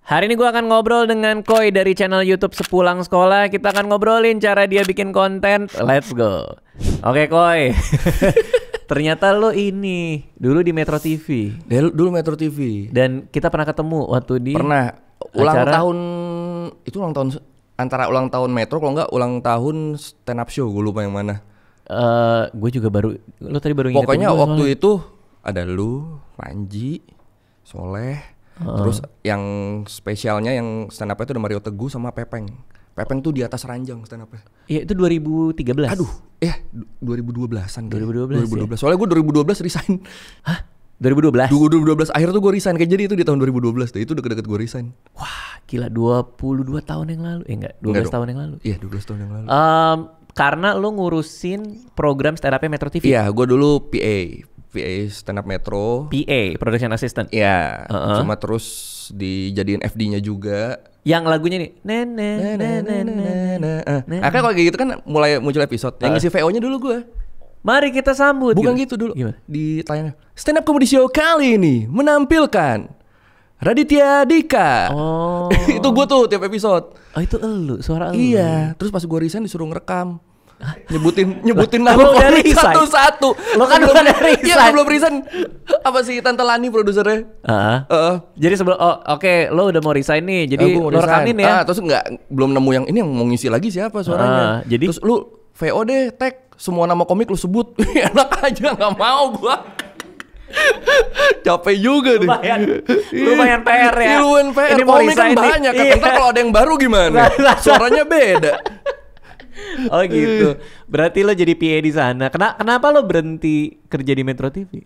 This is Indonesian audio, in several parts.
Hari ini gue akan ngobrol dengan Koi dari channel YouTube Sepulang Sekolah. Kita akan ngobrolin cara dia bikin konten. Let's go. Oke Koi. Ternyata lo ini dulu di Metro TV. Dulu Metro TV. Dan kita pernah ketemu waktu di ulang acara... tahun. Itu ulang tahun antara ulang tahun Metro kalau enggak ulang tahun stand up show. Gue lupa yang mana. Gue juga baru. Lo tadi baru ingetin. Pokoknya waktu itu ada lu, Panji, Soleh. Terus yang spesialnya yang stand up itu ada Mario Teguh sama Pepeng. Pepeng tuh di atas ranjang stand up-nya. Iya itu 2013. Aduh, 2012-an. 2012. Soalnya gue 2012 resign. Hah? 2012? 2012 akhir tuh gue resign. Kayak jadi itu di tahun 2012 tuh. Itu deket-deket gue resign. Wah, gila 22 tahun yang lalu. Enggak, 12 tahun yang lalu. Iya, 12 tahun yang lalu. Karena lo ngurusin program stand up-nya Metro TV. Iya, gue dulu PA stand up Metro. PA, Production Assistant. Iya, cuma terus dijadiin FD-nya juga. Yang lagunya nih Akhirnya kalau kayak gitu kan mulai muncul episode. Yang ngisi VO-nya dulu gue. Mari kita sambut. Bukan gitu dulu. Gimana? Di tayangan Stand Up Comedy Show kali ini menampilkan Raditya Dika. Oh. Itu gue tuh tiap episode. Oh itu elu, suara elu. Iya, terus pas gue resign disuruh ngerekam. Nyebutin nama komik satu-satu. Lo kan belum resign. Iya, belum resign. Apa sih Tante Lani produsernya? Jadi sebelum oke, lo udah mau resign nih. Jadi lo rekamin ya. Terus belum nemu yang ini yang mau ngisi lagi siapa suaranya. Jadi terus lu VO deh, tag semua nama komik lu sebut. Enak aja, nggak mau gua. Capek juga deh. Lumayan PR ya. Lumayan PR. Ini komik kan banyak. Ntar kalau ada yang baru gimana? Suaranya beda. Oh gitu. Berarti lo jadi PA di sana. Kenapa lo berhenti kerja di Metro TV?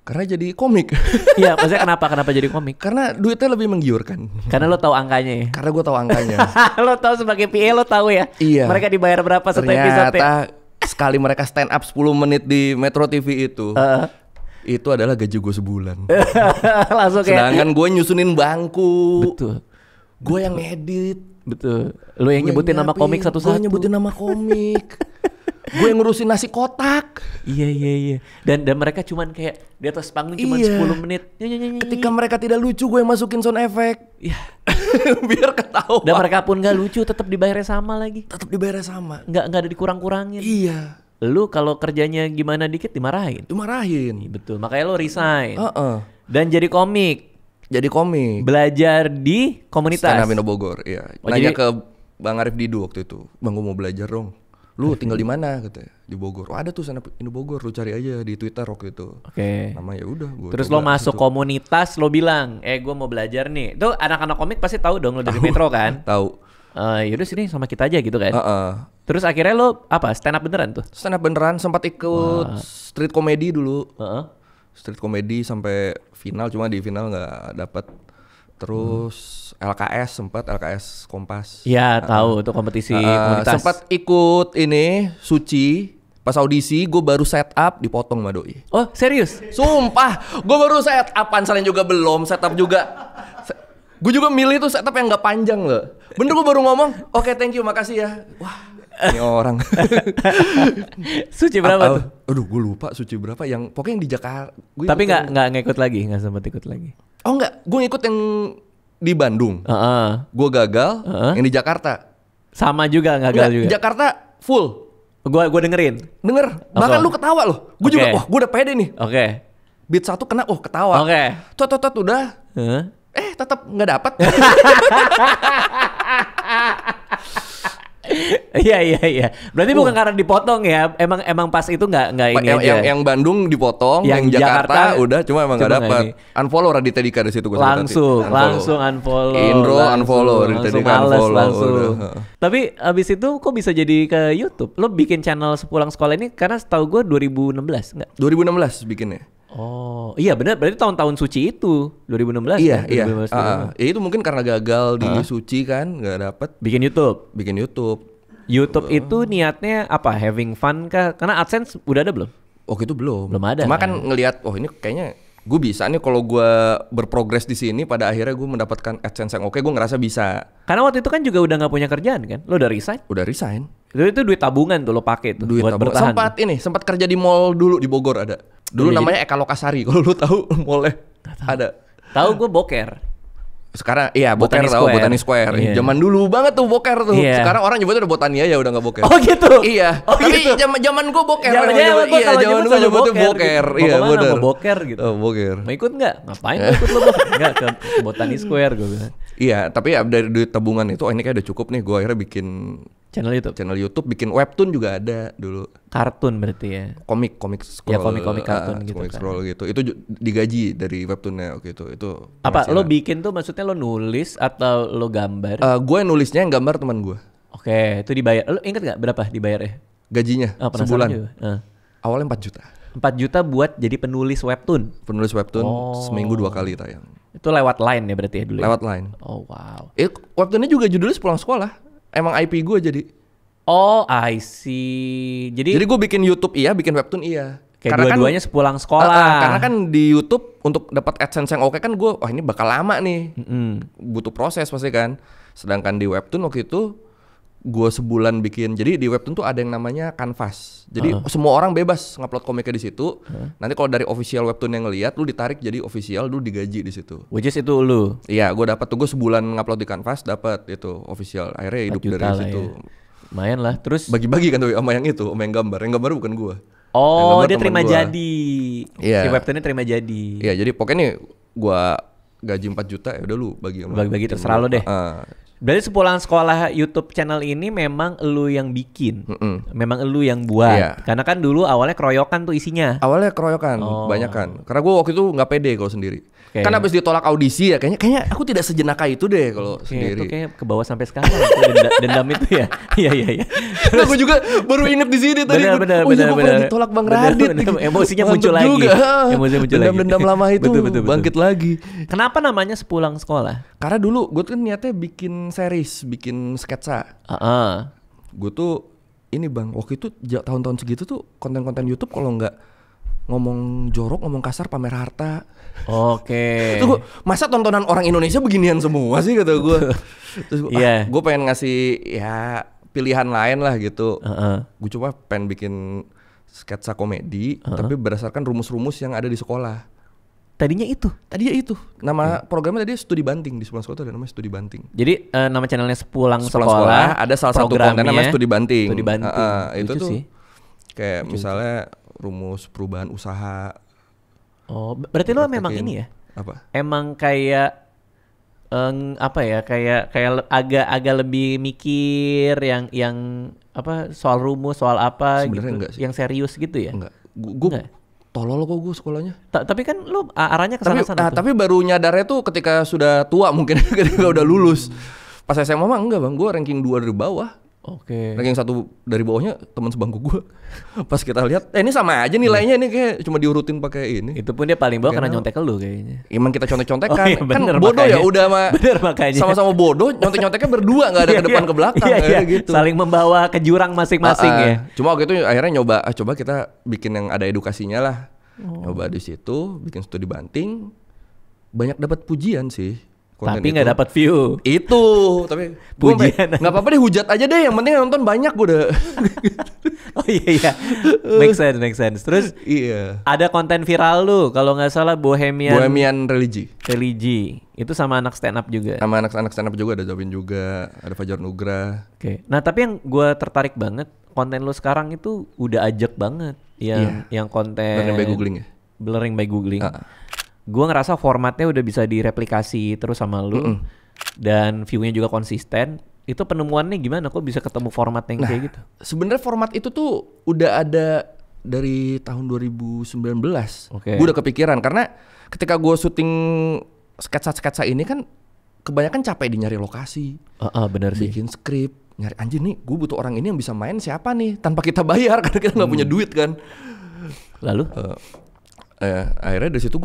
Karena jadi komik. Iya, maksudnya kenapa jadi komik? Karena duitnya lebih menggiurkan. Karena lo tahu angkanya ya. Karena gue tahu angkanya. Lo tahu sebagai PA lo tahu ya. Iya. Mereka dibayar berapa satu episode? Ternyata sekali mereka stand up 10 menit di Metro TV itu. Itu adalah gaji gue sebulan. Langsung kayak. Sedangkan gue nyusunin bangku. Betul. Gue yang ngedit. Betul. Lo yang nyebutin nama komik satu-satu. Gue nyebutin nama komik. Gue yang ngurusin nasi kotak. Iya. Dan mereka cuman kayak di atas panggung cuman 10 menit. Ketika mereka tidak lucu, gue yang masukin sound effect. Iya. Biar ketawa. Dan mereka pun gak lucu, tetap dibayarnya sama lagi. Tetap dibayarnya sama. Nggak ada dikurang-kurangin. Iya. Lu kalau kerjanya gimana dikit dimarahin. Betul. Makanya lo resign. Dan jadi komik. Belajar di komunitas Stand Up Indo Bogor, iya. Nanya ke Bang Arif Didu waktu itu, Bang gue mau belajar dong. Lu tinggal di mana katanya? Di Bogor. Oh, ada tuh Stand Up Indo Bogor, lu cari aja di Twitter waktu itu. Oke. Nama ya udah. Terus lo masuk komunitas, lo bilang, gue mau belajar nih. Tuh anak-anak komik pasti tahu dong lo dari Metro kan? Tahu. Yaudah sini sama kita aja gitu kan? Terus akhirnya lo apa? Stand up beneran tuh? Stand up beneran, sempat ikut street comedy dulu. Street comedy sampai final, cuma di final nggak dapet. Terus LKS sempat, LKS Kompas. Iya tahu tuh kompetisi komunitas. Sempat ikut ini Suci. Pas audisi gue baru set up dipotong sama doi. Oh serius? Sumpah, gue baru set up, panselnya juga belum, set up juga. Gue juga milih tuh setup yang nggak panjang loh. Bener gue baru ngomong, oke, thank you, makasih ya. Wah. Ini orang. Suci berapa tuh? Aduh, gue lupa Suci berapa. Yang pokoknya yang di Jakarta. Tapi nggak ngikut lagi, nggak sempat ikut lagi. Oh nggak, gue ngikut yang di Bandung. Gue gagal. Yang di Jakarta. Sama juga gagal juga. Di Jakarta full. Gue dengerin. Bahkan lu ketawa loh. Gue juga, wah gue udah pede nih. Oke. Beat satu kena, ketawa. Oke. Tot udah. Tetap nggak dapat. Iya. Berarti bukan karena dipotong ya. Emang pas itu nggak ini aja. Yang Bandung dipotong, yang Jakarta udah, cuma emang nggak dapat. Unfollow Raditya Dika di situ gue. Langsung unfollow. Indro unfollow, Raditya Dika unfollow. Tapi abis itu kok bisa jadi ke YouTube? Lo bikin channel Sepulang Sekolah ini karena setahu gue 2016 nggak? 2016 bikinnya. Oh iya benar, berarti tahun-tahun Suci itu 2016 iya, kan? Iya. Ya itu mungkin karena gagal di Suci kan, nggak dapet. Bikin YouTube. YouTube itu niatnya apa? Having fun kah? Karena AdSense udah ada belum? Itu belum. Belum ada. Cuma kan ngelihat, ini kayaknya gue bisa nih kalau gue berprogres di sini. Pada akhirnya gue mendapatkan AdSense yang oke, gue ngerasa bisa. Karena waktu itu kan juga udah nggak punya kerjaan kan? Lo udah resign? Udah resign. Itu duit tabungan tuh lo pakai tuh duit buat tabungan. bertahan. Sempat kerja di mall dulu di Bogor ada. Dulu namanya Eka Lokasari, kalau lu tahu mallnya ada. Tahu gue Boker. Sekarang iya Boker Botani tahu Square. Botani Square. Iya. Zaman dulu banget tuh Boker tuh. Iya. Sekarang orang nyebutnya udah Botania ya udah enggak Boker. Oh gitu. Iya. Oh, Tapi gitu. zaman gua Boker. Zaman Iya, gua kalau zaman nyebut gua sama nyebutnya Boker. gitu. Iya, Mau kemana? benar. Mau Boker gitu. Oh, Boker. Mau ikut nggak? Ngapain mau ikut lo? Enggak ke Botani Square gue bilang. Iya, tapi ya dari duit tabungan itu ini kayak udah cukup nih. Gua akhirnya bikin Channel YouTube. bikin webtoon juga ada dulu. Kartun berarti ya. Komik scroll. Ya, komik-komik kartun gitu komik kan. scroll gitu. Itu digaji dari webtoonnya waktu itu. Itu Apa penghasilan. lo bikin tuh maksudnya lo nulis atau lo gambar? Gue nulisnya yang gambar teman gue. Oke, itu dibayar. Lo inget nggak berapa dibayarnya? Gajinya Penasaran sebulan. juga. Awalnya 4 juta. 4 juta buat jadi penulis webtoon. Penulis webtoon Oh. seminggu 2 kali tayang. Itu lewat line ya berarti ya dulu. Lewat line. Oh wow. Webtoonnya juga judulnya Sepulang Sekolah. Emang IP gue jadi. Oh I see. Jadi gue bikin YouTube iya, bikin webtoon iya. Kayak dua-duanya sepulang sekolah. Karena kan di YouTube untuk dapat AdSense yang oke kan gue, wah ini bakal lama nih. Butuh proses pasti kan. Sedangkan di webtoon waktu itu gue sebulan bikin. Jadi di webtoon tuh ada yang namanya Canvas. Jadi semua orang bebas ngupload komiknya di situ. Nanti kalau dari official webtoon yang ngeliat, lu ditarik jadi official, lu digaji di situ. Which is itu lu. Iya, gue dapat tuh, gue sebulan ngupload di Canvas dapat itu official. Akhirnya hidup 4 juta dari lah situ. ya. Lumayan lah. Terus Bagi-bagi kan tuh sama yang itu, sama yang gambar. Yang gambar bukan gue. oh gambar dia temen terima gua. jadi. Iya. Si webtoonnya terima jadi. Iya, jadi pokoknya nih gue gaji 4 juta ya udah lu bagi sama Bagi-bagi tim terserah lu. lo deh. Berarti sepulang sekolah YouTube channel ini memang elu yang bikin, memang elu yang buat. Iya. Karena kan dulu awalnya keroyokan tuh isinya. Awalnya keroyokan, banyak kan. Karena gue waktu itu nggak pede kalau sendiri. Oke. Kan abis ditolak audisi ya, kayaknya aku tidak sejenaka itu deh kalau Itu sendiri. kayak ke bawah sampai sekarang. Itu dendam itu ya. Iya. Nah, gue juga baru inget di sini tadi. Benar. Gue pernah ditolak Bang Radit. Emosinya Mantep muncul lagi. juga. Emosinya muncul lagi. Dendam-dendam lama itu Betul. bangkit lagi. Kenapa namanya sepulang sekolah? Karena dulu gue kan niatnya bikin series, bikin sketsa. Gue tuh ini bang, waktu itu tahun-tahun segitu tuh konten-konten YouTube kalau nggak ngomong jorok, ngomong kasar, pamer harta. Oke. Terus gua, masa tontonan orang Indonesia beginian semua sih kata gue. Terus gue pengen ngasih ya pilihan lain lah gitu. Gue coba pengen bikin sketsa komedi, tapi berdasarkan rumus-rumus yang ada di sekolah. Tadinya itu. Nama programnya tadi Studi Banting. Di sebelah sekolah tuh ada namanya Studi Banting. Jadi nama channelnya Sepulang Sepulang Sekolah. ada salah satu konten namanya Studi Banting. Studi Banting. Itu Lucu tuh sih. kayak misalnya rumus perubahan usaha. Oh, berarti lo memang ini ya? Apa? Emang kayak apa ya? Kayak agak lebih mikir yang apa soal rumus, soal apa Sebenarnya gitu. enggak sih. Yang serius gitu ya? Enggak. Gue Enggak. tolol kok gue sekolahnya. Tapi kan lo arahnya ke sana-sana tuh. Tapi baru nyadarnya tuh ketika sudah tua mungkin ketika udah lulus. Pas SMA mah enggak bang, gue ranking 2 dari bawah. Oke. Ranking 1 dari bawahnya teman sebangku gue. Pas kita lihat, ini sama aja nilainya ini kayak cuma diurutin pakai ini. Itu pun dia paling bawah karena Karena- nyontek ke lu kayaknya. Emang kita contek-contekan, Oh iya, kan bener, bodoh makanya. ya udah mah Bener, makanya. sama-sama bodoh, nyontek-nyonteknya berdua nggak ada ke depan ke belakang Iya, kayak gitu. Saling membawa ke jurang masing-masing ya. Cuma waktu itu akhirnya coba kita bikin yang ada edukasinya lah. Coba di situ bikin studi banting, banyak dapat pujian sih. konten Tapi itu. nggak dapat view. Itu, tapi Pujian. nggak apa-apa deh hujat aja deh. Yang penting yang nonton banyak gue udah. Oh iya. Make sense. Terus Iya. ada konten viral lu kalau nggak salah Bohemian Religi. Religi. Itu sama anak stand up juga. Sama anak-anak stand up juga ada Zawin juga, ada Fajar Nugra. Oke. Nah, tapi yang gue tertarik banget konten lu sekarang itu udah ajak banget. Yang konten Learning by Googling ya? Learning by Googling. Gue ngerasa formatnya udah bisa direplikasi terus sama lu. Dan view-nya juga konsisten. Itu penemuannya gimana? Kok bisa ketemu format yang kayak gitu? Sebenarnya format itu tuh udah ada dari tahun 2019. Oke. Gue udah kepikiran karena ketika gue syuting sketsa-sketsa ini kan kebanyakan capek di nyari lokasi, Bener sih. bikin skrip, nyari anjir nih gue butuh orang ini yang bisa main siapa nih tanpa kita bayar karena kita nggak punya duit kan. Lalu? Akhirnya dari situ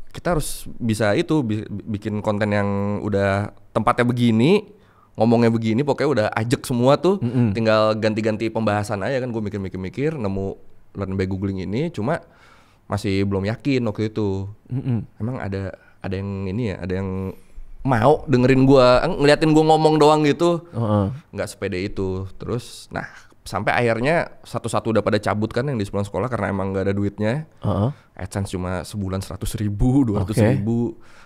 kita harus bisa itu bikin konten yang udah tempatnya begini, ngomongnya begini, pokoknya udah ajak semua tuh, tinggal ganti-ganti pembahasan aja kan. Gue mikir-mikir nemu Learn by Googling ini, cuma masih belum yakin waktu itu. Emang ada yang ini ya, ada yang mau dengerin gue, ngeliatin gue ngomong doang gitu, nggak sepede itu. Terus, nah sampai akhirnya satu-satu udah pada cabut kan yang di sepulang sekolah karena emang nggak ada duitnya. AdSense cuma sebulan 100.000, 200.000.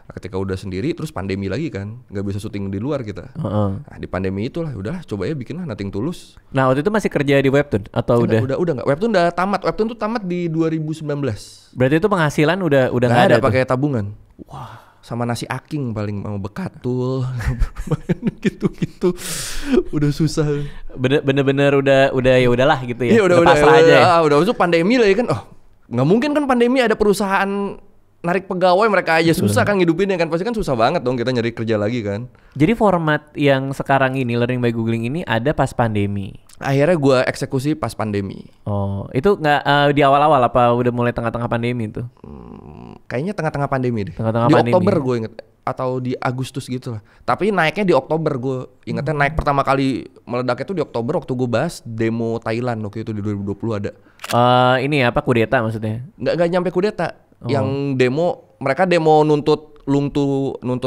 Nah, ketika udah sendiri terus pandemi lagi kan, nggak bisa syuting di luar kita. Nah, di pandemi itulah udahlah coba ya bikin lah Nothing Tulus. Nah, waktu itu masih kerja di Webtoon atau udah? Udah nggak. Webtoon udah tamat. Webtoon tuh tamat di 2019. Berarti itu penghasilan udah nggak ada tuh? Pakai tabungan. Wah. Sama nasi aking paling mau bekatul. Gitu-gitu. Udah susah. Bener-bener udah ya udahlah gitu ya. Iya udah pasrah aja ya. Udah masuk pandemi lagi kan. Oh, nggak mungkin kan pandemi ada perusahaan narik pegawai, mereka aja susah kan ngidupinnya kan, pasti kan susah banget dong kita nyari kerja lagi kan. Jadi format yang sekarang ini Learning by Googling ini ada pas pandemi. Akhirnya gue eksekusi pas pandemi. Oh, itu nggak di awal-awal apa udah mulai tengah-tengah pandemi itu? Kayaknya tengah-tengah pandemi deh. Tengah-tengah di pandemi. Oktober gue inget, atau di Agustus gitu lah. Tapi naiknya di Oktober, gue ingetnya naik pertama kali meledaknya tuh di Oktober waktu gue bahas demo Thailand waktu itu di 2020 ada. Ini apa kudeta maksudnya? Nggak nyampe kudeta. Yang demo, mereka demo nuntut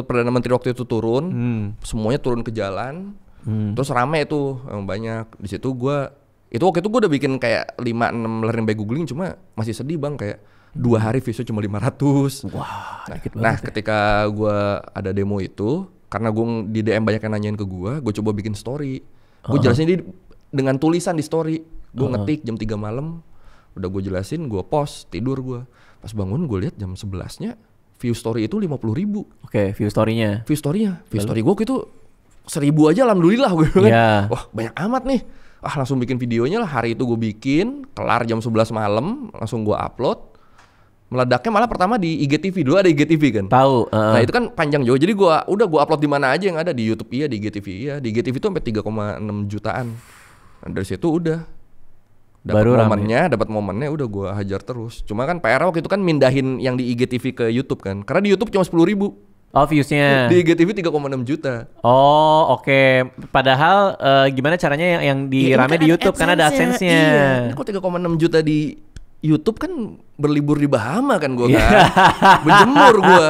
Perdana Menteri waktu itu turun, semuanya turun ke jalan, terus rame itu banyak. Di situ waktu itu gue udah bikin kayak 5-6 Learning by Googling, cuma masih sedih bang, kayak 2 hari views cuma 500. Wah, dikit banget. Nah, ketika gue ada demo itu, karena gue di DM banyak yang nanyain ke gue coba bikin story. Gue jelasin dengan tulisan di story. Gue ngetik jam 3 malam, udah gue jelasin, gue post, tidur gue. Pas bangun gue lihat jam 11-nya view story itu 50.000. Oke, view story-nya. View story gue itu 1.000 aja alhamdulillah gue kan. Yeah. Wah, banyak amat nih. Langsung bikin videonya lah. Hari itu gue bikin, kelar jam 11 malam, langsung gue upload. Meledaknya malah pertama di IGTV, dulu ada IGTV kan. Tahu. Nah, itu kan panjang jauh. Jadi gue upload di mana aja yang ada, di YouTube iya, di IGTV iya. Di IGTV itu sampai 3,6 jutaan. Nah, dari situ udah dapat momennya udah gue hajar terus. Cuma kan PR waktu itu kan mindahin yang di IGTV ke YouTube kan. Karena di YouTube cuma 10.000. Oh, viewsnya. Di IGTV 3,6 juta. Oh, oke. Padahal gimana caranya yang rame di YouTube karena ada AdSense-nya. Iya. Kok 3,6 juta di YouTube kan berlibur di Bahama kan gue kan. Berjemur gue.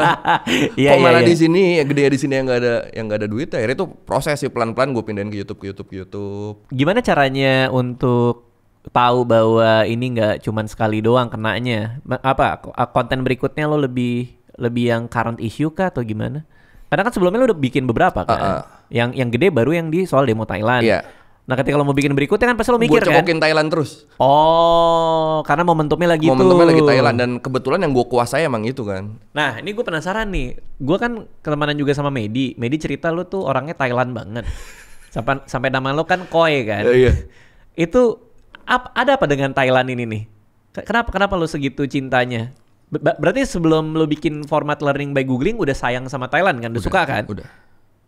Kok malah di sini gede di sini yang nggak ada duit. Akhirnya itu proses sih pelan-pelan gue pindahin ke YouTube. Gimana caranya untuk tahu bahwa ini nggak cuman sekali doang kenanya? Apa konten berikutnya lo lebih yang current issue kah atau gimana? Karena kan sebelumnya lo udah bikin beberapa kan. Yang gede baru yang di soal demo Thailand. Iya. Nah, ketika lo mau bikin berikutnya kan pasti lo mikir kan? Gue cokokin Thailand terus. Oh, karena momentumnya lagi Thailand, dan kebetulan yang gue kuasai emang itu kan. Nah, ini gue penasaran nih. Gue kan ketemanan juga sama Medi cerita lo tuh orangnya Thailand banget. Sampai nama lo kan Koi kan. Iya. Itu ada apa dengan Thailand ini nih? Kenapa lo segitu cintanya? Berarti sebelum lo bikin format Learning by Googling udah sayang sama Thailand kan? Udah suka kan? Udah.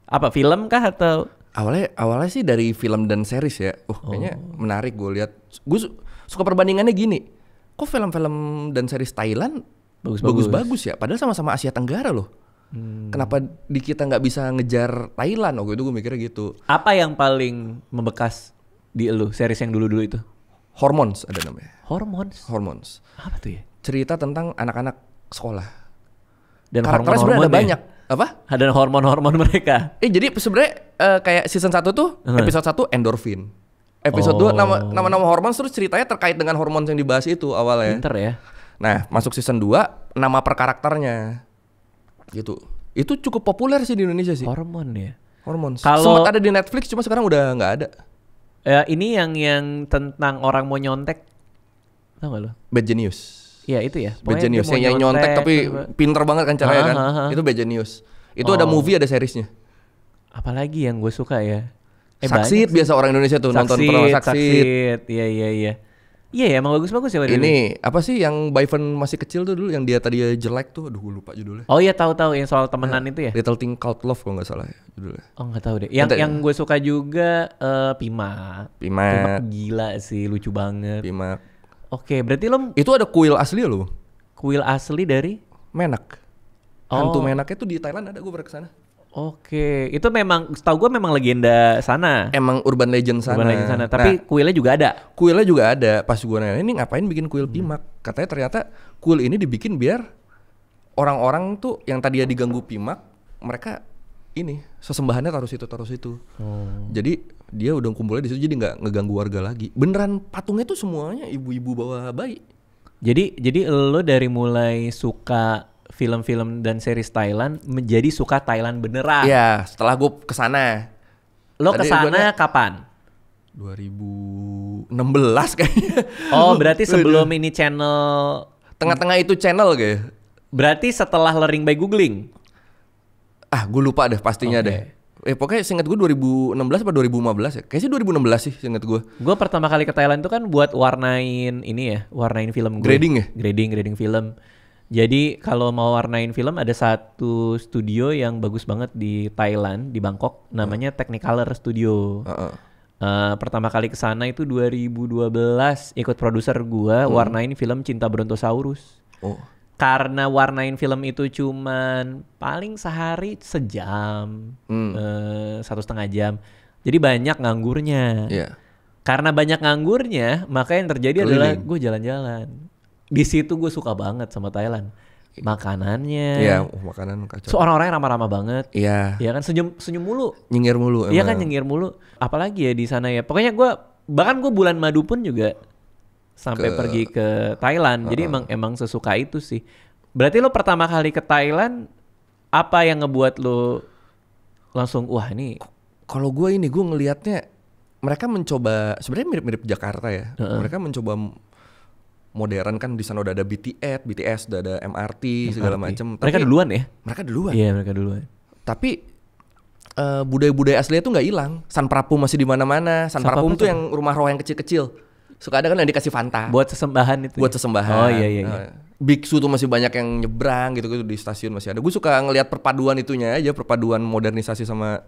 Apa film kah atau? Awalnya sih dari film dan series ya. Kayaknya menarik gue lihat. Gue suka perbandingannya gini. Kok film-film dan series Thailand bagus-bagus ya? Padahal sama-sama Asia Tenggara loh. Kenapa di kita nggak bisa ngejar Thailand? Waktu itu gue mikirnya gitu. Apa yang paling membekas di lu series yang dulu-dulu itu? Hormones ada namanya. Hormones. Apa tuh ya? Cerita tentang anak-anak sekolah. Dan karakternya sebenarnya ada banyak. Apa? Ada hormon mereka. Jadi sebenarnya kayak season 1 tuh episode 1 endorfin. Episode 2 nama hormon, terus ceritanya terkait dengan hormon yang dibahas itu awalnya. Pinter ya. Nah, masuk season 2 nama per karakternya. Gitu. Itu cukup populer sih di Indonesia sih. Hormon ya. Hormon. Sempat ada di Netflix cuma sekarang udah nggak ada. Ini yang tentang orang mau nyontek, tau gak lo? Bad Genius. Iya itu ya. Bad Genius yang nyontek tapi pinter banget kan caranya kan. Itu Bad Genius. Itu ada movie, ada seriesnya. Apalagi yang gue suka ya. Saksit biasa orang Indonesia tuh nonton pernah Saksit. Iya. Iya ya, emang bagus-bagus ya. Ini apa sih yang Byven masih kecil tuh dulu, yang dia tadi jelek tuh, aduh gue lupa judulnya. Oh iya, tahu yang soal temenan itu ya. Little Thing Called Love kalau nggak salah ya judulnya. Oh nggak tahu deh. Yang gue suka juga Pimak gila sih, lucu banget. Pimak. Oke, berarti lo itu ada kuil asli lo. Kuil asli dari Menak. Hantu Menaknya tuh di Thailand ada, gue pernah kesana. Oke, itu memang setahu gue memang legenda sana. Emang urban legend sana. Tapi kuilnya juga ada. Kuilnya juga ada. Pas gue nanya, ini ngapain bikin kuil Pimak? Katanya ternyata kuil ini dibikin biar orang-orang tuh yang tadinya diganggu Pimak, mereka ini sesembahannya taruh situ. Jadi dia udah kumpulnya di situ, jadi nggak ngeganggu warga lagi. Beneran patungnya tuh semuanya ibu-ibu bawa bayi. Jadi lo dari mulai suka film-film dan series Thailand menjadi suka Thailand beneran. Iya, setelah gue kesana. Lo Tadi kesana kapan? 2016 kayaknya. Oh, berarti sebelum ini channel. Tengah-tengah itu channel kayak. Berarti setelah learning by googling. Gue lupa deh pastinya deh. Pokoknya seingat gue 2016 apa 2015 ya? Kayaknya sih 2016 sih seingat gue. Gue pertama kali ke Thailand tuh kan buat warnain film gue. Grading ya? Grading film. Jadi kalau mau warnain film ada satu studio yang bagus banget di Thailand, di Bangkok, namanya Technicolor Studio. Pertama kali ke sana itu 2012, ikut produser gue warnain film Cinta Brontosaurus. Karena warnain film itu cuman paling sehari sejam, 1,5 jam. Jadi banyak nganggurnya. Karena banyak nganggurnya, maka yang terjadi adalah gue jalan-jalan. Di situ gue suka banget sama Thailand. Makanannya. Iya, makanan kacau. So, orang-orangnya ramah-ramah banget. Iya. Iya kan, senyum mulu. Nyengir mulu. Iya kan, nyengir mulu. Apalagi ya di sana ya. Pokoknya bahkan gue bulan madu pun juga sampai pergi ke Thailand. Jadi emang sesuka itu sih. Berarti lo pertama kali ke Thailand, apa yang ngebuat lo langsung wah ini? Kalau gue ngelihatnya mereka mencoba, sebenarnya mirip-mirip Jakarta ya. Mereka mencoba modern kan, di sana udah ada BTS, udah ada MRT segala macam. Mereka duluan ya? Mereka duluan. Iya, mereka duluan. Tapi budaya-budaya aslinya tuh nggak hilang. San Prapum masih di mana-mana. San Prapum tuh yang rumah roh yang kecil-kecil. Suka ada kan yang dikasih Fanta. Buat sesembahan itu. Buat sesembahan. Oh iya. Biksu tuh masih banyak yang nyebrang gitu di stasiun masih ada. Gue suka ngelihat perpaduan itunya aja, perpaduan modernisasi sama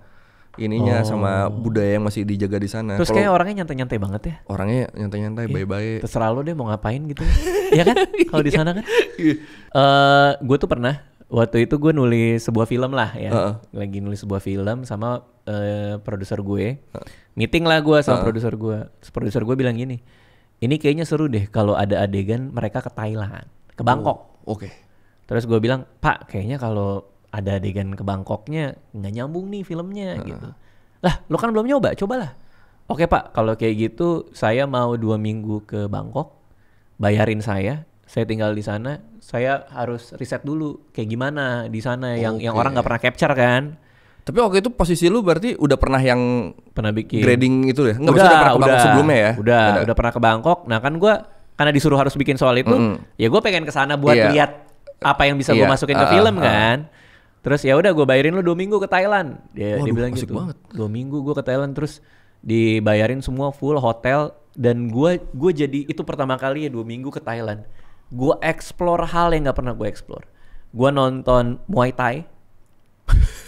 ininya sama budaya yang masih dijaga di sana. Terus kayak orangnya nyantai-nyantai banget ya. Orangnya nyantai-nyantai, baik-baik. Terserah lo deh mau ngapain gitu. Iya kan? Kalau di sana kan. Gue tuh pernah waktu itu gue nulis sebuah film lah ya. Lagi nulis sebuah film sama produser gue. Meeting lah gue sama produser gue. Produser gue bilang gini, ini kayaknya seru deh kalau ada adegan mereka ke Thailand, ke Bangkok. Oke. Terus gue bilang, Pak, kayaknya kalau ada adegan ke Bangkoknya nggak nyambung nih filmnya gitu. Lah, lo kan belum nyoba, cobalah. Oke Pak, kalau kayak gitu saya mau 2 minggu ke Bangkok, bayarin saya tinggal di sana, saya harus riset dulu kayak gimana di sana yang orang nggak pernah capture kan. Tapi waktu itu posisi lu berarti udah pernah yang bikin grading itu ya? Nggak, udah pernah ke Bangkok sebelumnya ya? Udah pernah ke Bangkok. Nah kan gue karena disuruh harus bikin soal itu, ya gue pengen ke sana buat lihat apa yang bisa gue masukin ke film kan. Terus ya udah gue bayarin lu 2 minggu ke Thailand. Dia bilang gitu. Banget. 2 minggu gue ke Thailand terus dibayarin semua full hotel dan gue jadi itu pertama kali ya 2 minggu ke Thailand. Gue explore hal yang nggak pernah gue explore. Gue nonton Muay Thai.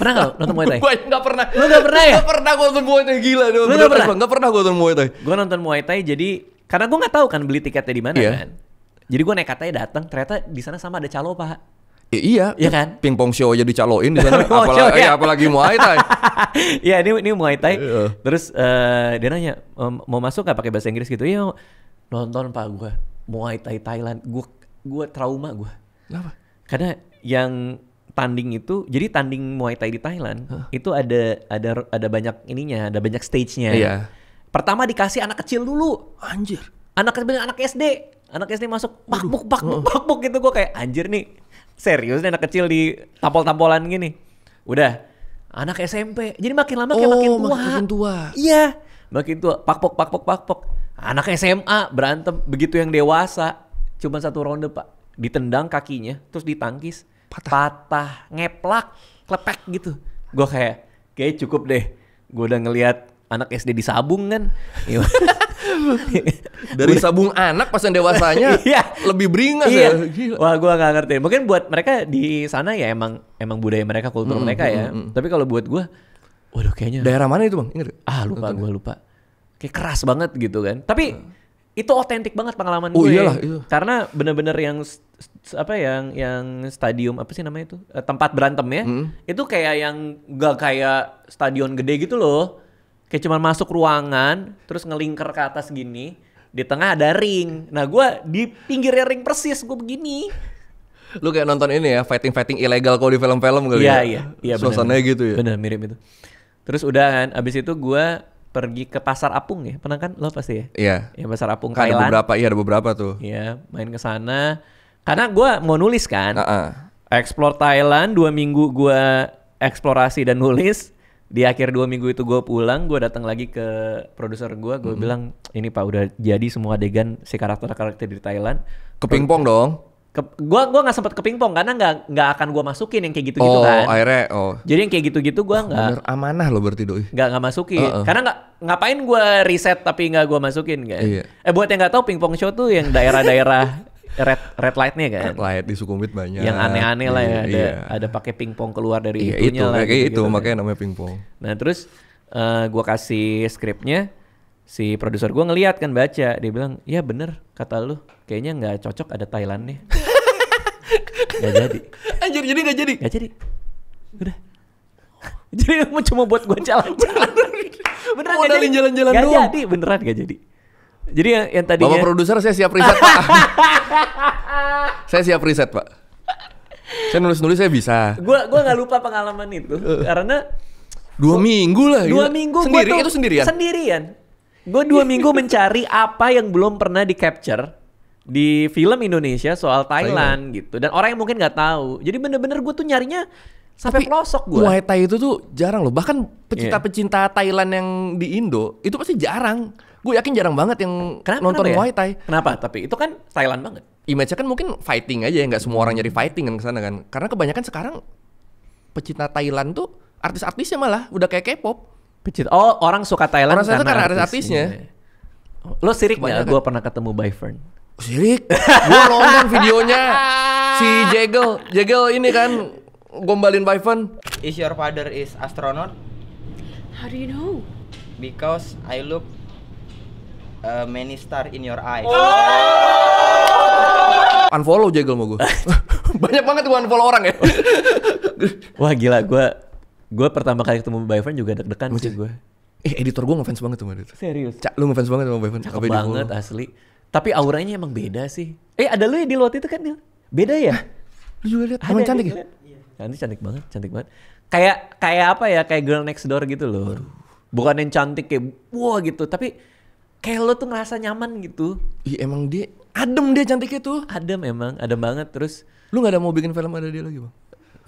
Pernah gak nonton Muay Thai? Gue gak pernah. Lu gak pernah ya? Gak pernah gue nonton Muay Thai, gila. Lu gak pernah? Gak pernah gue nonton Muay Thai. Gue nonton Muay Thai jadi karena gue gak tahu kan beli tiketnya di mana kan. Jadi gue nekat aja datang, ternyata di sana sama ada calo pak. Iya kan? Pingpong show aja dicaloin di sana. apalagi Muay Thai. Iya ini Muay Thai. Terus dia nanya mau masuk gak pakai bahasa Inggris gitu? Iya nonton pak gue Muay Thai Thailand. Gue trauma gue. Kenapa? Karena yang tanding itu, jadi tanding Muay Thai di Thailand itu ada banyak ininya, ada banyak stage-nya. Iya. Pertama dikasih anak kecil dulu. Anjir. Anak SD masuk bakbuk gitu, gue kayak anjir nih. Serius nih anak kecil di tampol-tampolan gini. Udah anak SMP. Jadi makin lama kayak makin tua. Iya, makin tua. Pakpok. Anak SMA berantem, begitu yang dewasa cuma 1 ronde, Pak. Ditendang kakinya, terus ditangkis. Patah, ngeplak, klepek gitu. Gue kayak cukup deh. Gue udah ngelihat anak SD disabung kan. Dari sabung anak pas yang dewasanya lebih beringas ya. Gila. Wah, gue gak ngerti. Mungkin buat mereka di sana ya emang budaya mereka, kultur mereka ya. Tapi kalau buat gue, waduh kayaknya. Daerah mana itu bang? Ingat? Gue lupa. Kayak keras banget gitu kan. Tapi itu otentik banget pengalaman gue. Oh iyalah itu. Karena bener-bener yang stadium apa sih namanya itu? Tempat berantem ya. Itu kayak yang gak kayak stadion gede gitu loh. Kayak cuma masuk ruangan, terus ngelingker ke atas gini, di tengah ada ring. Nah gue di pinggirnya ring persis, gue begini. Lu kayak nonton ini ya, fighting ilegal kalau di film-film kali ya? Iya. Suasananya gitu ya? Bener, mirip itu. Terus udah kan, abis itu gue pergi ke Pasar Apung ya. Pernah kan lo pasti ya? Iya. Ya Pasar Apung Kan Thailand. ada beberapa tuh. Iya, main ke sana. Karena gue mau nulis kan. Explore Thailand 2 minggu gue eksplorasi dan nulis. Di akhir 2 minggu itu gue pulang, gue datang lagi ke produser gue bilang ini Pak udah jadi semua adegan si karakter di Thailand. Ke pingpong dong. Gua nggak sempet ke pingpong karena nggak akan gue masukin yang kayak gitu-gitu kan. Akhirnya Jadi yang kayak gitu-gitu gue nggak. Bener amanah lo berarti doi. Nggak masukin. Karena ngapain gue riset tapi nggak gue masukin kan. Iya. Buat yang nggak tahu pingpong show tuh yang daerah-daerah red light-nya kan. Red light di Sukhumvit banyak. Yang aneh-aneh lah ya. Iya. Ada pakai pingpong keluar dari itu lah. kayak gitu, itu makanya namanya pingpong. Nah terus gue kasih skripnya, si produser gue ngeliat kan baca, dia bilang ya bener kata lu, kayaknya nggak cocok ada Thailandnya. Gak jadi. Anjir jadi gak jadi? Gak jadi. Udah. Jadi cuma buat gue jalan-jalan. Beneran gak jadi. Jalan-jalan gak doang. jadi, beneran gak jadi. Jadi yang tadinya. Bapak produser saya siap riset Pak. Saya siap riset Pak. Saya nulis-nulis saya bisa. Gue gak lupa pengalaman itu. Karena 2 minggu lah. 2 minggu sendiri gua tuh itu sendirian. Sendirian. Gue 2 minggu mencari apa yang belum pernah di capture di film Indonesia soal Thailand gitu. Dan orang yang mungkin nggak tahu. Jadi bener-bener gue tuh nyarinya sampai pelosok gue. Muay Thai itu tuh jarang loh. Bahkan pecinta-pecinta Thailand yang di Indo itu pasti jarang. Gue yakin jarang banget yang nonton ya? Muay Thai. Kenapa? Tapi itu kan Thailand banget. Image-nya kan mungkin fighting aja ya, nggak semua orang nyari fighting kan kesana kan. Karena kebanyakan sekarang pecinta Thailand tuh artis-artisnya malah udah kayak K-pop. Oh, orang suka Thailand karena artis-artisnya. Lo sirik nggak? Gue pernah ketemu Byfern. Sirik. Gue nonton videonya si Jegel ini kan gombalin Byfern. Is your father is astronaut? How do you know? Because I look many star in your eyes. Unfollow Jegel mau gue. Banyak banget gue unfollow orang ya. Wah gila, gue pertama kali ketemu Byfern juga deg-degan sih gue. Editor gue ngefans banget sama dia. Serius? Lu ngefans banget sama Byfern? Cakep banget asli. Tapi auranya emang beda sih. Ada lu ya di lot itu kan, Dil? Beda ya? Lu juga lihat, emang cantik ya? Cantik banget. Kayak apa ya? Kayak Girl Next Door gitu loh. Bukan yang cantik kayak wah gitu, tapi kayak lo tuh ngerasa nyaman gitu. Iya emang dia adem, dia cantiknya tuh. Adem banget. Terus lu nggak ada mau bikin film ada dia lagi bang?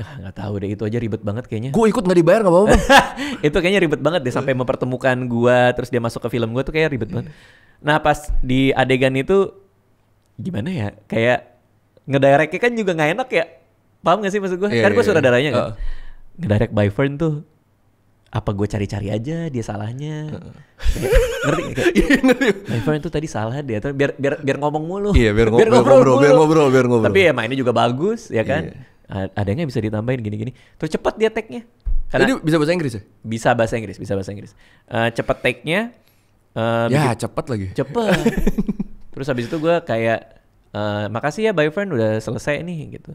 Nggak tahu deh, itu aja ribet banget kayaknya. Gue ikut nggak dibayar nggak apa-apa. Itu kayaknya ribet banget deh, sampai mempertemukan gue terus dia masuk ke film gue tuh kayak ribet banget. Nah pas di adegan itu gimana ya, kayak ngedirectnya kan juga nggak enak ya. Paham gak sih maksud gue? Kan gue sutradaranya kan. Ngedirect Byfern tuh apa gue cari-cari aja dia salahnya. Ngerti? Byfern tuh tadi salah dia tuh biar ngomong mulu. Iya biar ngobrol. Tapi ya mainnya juga bagus ya kan. Adanya bisa ditambahin gini-gini. Terus cepet dia take-nya. Jadi bisa bahasa Inggris ya? Bisa bahasa Inggris. Cepet take-nya. Ya cepet lagi. Cepet. Terus habis itu gue kayak makasih ya Byfern udah selesai nih gitu.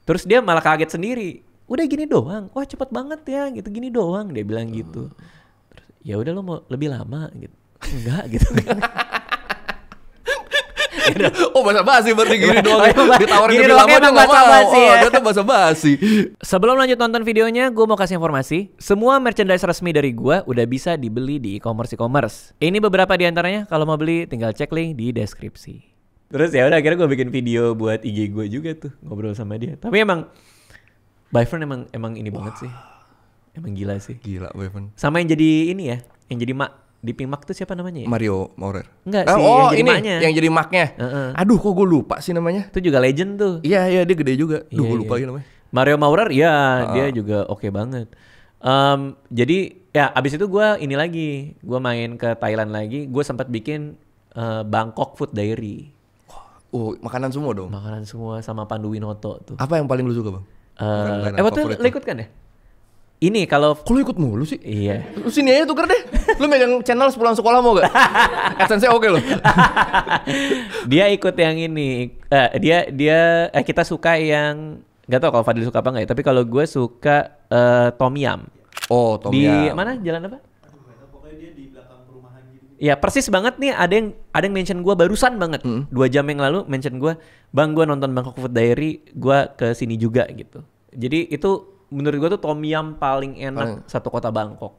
Terus dia malah kaget sendiri. Udah gini doang. Wah cepet banget ya gitu, gini doang dia bilang gitu. Terus ya udah lo mau lebih lama gitu. Enggak gitu. Oh basa-basi berarti gini doang. Ditawarin gini lebih lama dia nggak mau. Ya. Dia tuh basa-basi. Sebelum lanjut nonton videonya, gue mau kasih informasi. Semua merchandise resmi dari gue udah bisa dibeli di e-commerce. Ini beberapa di antaranya. Kalau mau beli, tinggal cek link di deskripsi. Terus ya udah akhirnya gue bikin video buat IG gue juga tuh, ngobrol sama dia. Tapi emang Byfern emang ini banget sih. Emang gila sih. Gila Byfern. Sama yang jadi ini ya, yang jadi mak di Pimak tuh siapa namanya ya? Mario Maurer. Enggak sih, yang jadi ini maknya. Yang jadi maknya. Aduh kok gue lupa sih namanya. Itu juga legend tuh. Iya dia gede juga. Duh gue lupa iya. namanya. Mario Maurer ya dia juga oke banget. Jadi ya abis itu gue ini lagi, gue main ke Thailand lagi, gue sempat bikin Bangkok Food Diary. Oh makanan semua dong. Makanan semua sama Pandu Winoto tuh. Apa yang paling lu suka bang? Waktu itu lu ikut kan ya? Ini kalau kok lu ikut mulu sih? Iya. Lu sini aja tuker deh. Lu megang channel sepulang sekolah mau gak? AdSense oke loh. Dia ikut yang ini. Dia kita suka yang nggak tahu kalau Fadil suka apa nggak ya. Tapi kalau gue suka Tom Yum. Oh Tom Di Yum. mana? Jalan apa? Pokoknya dia di belakang perumahan gitu. Ya persis banget nih. Ada yang mention gue barusan banget. 2 jam yang lalu mention gue, bang gue nonton Bangkok Food Diary, gue ke sini juga gitu. Jadi itu menurut gue tuh Tom Yum paling enak satu kota Bangkok.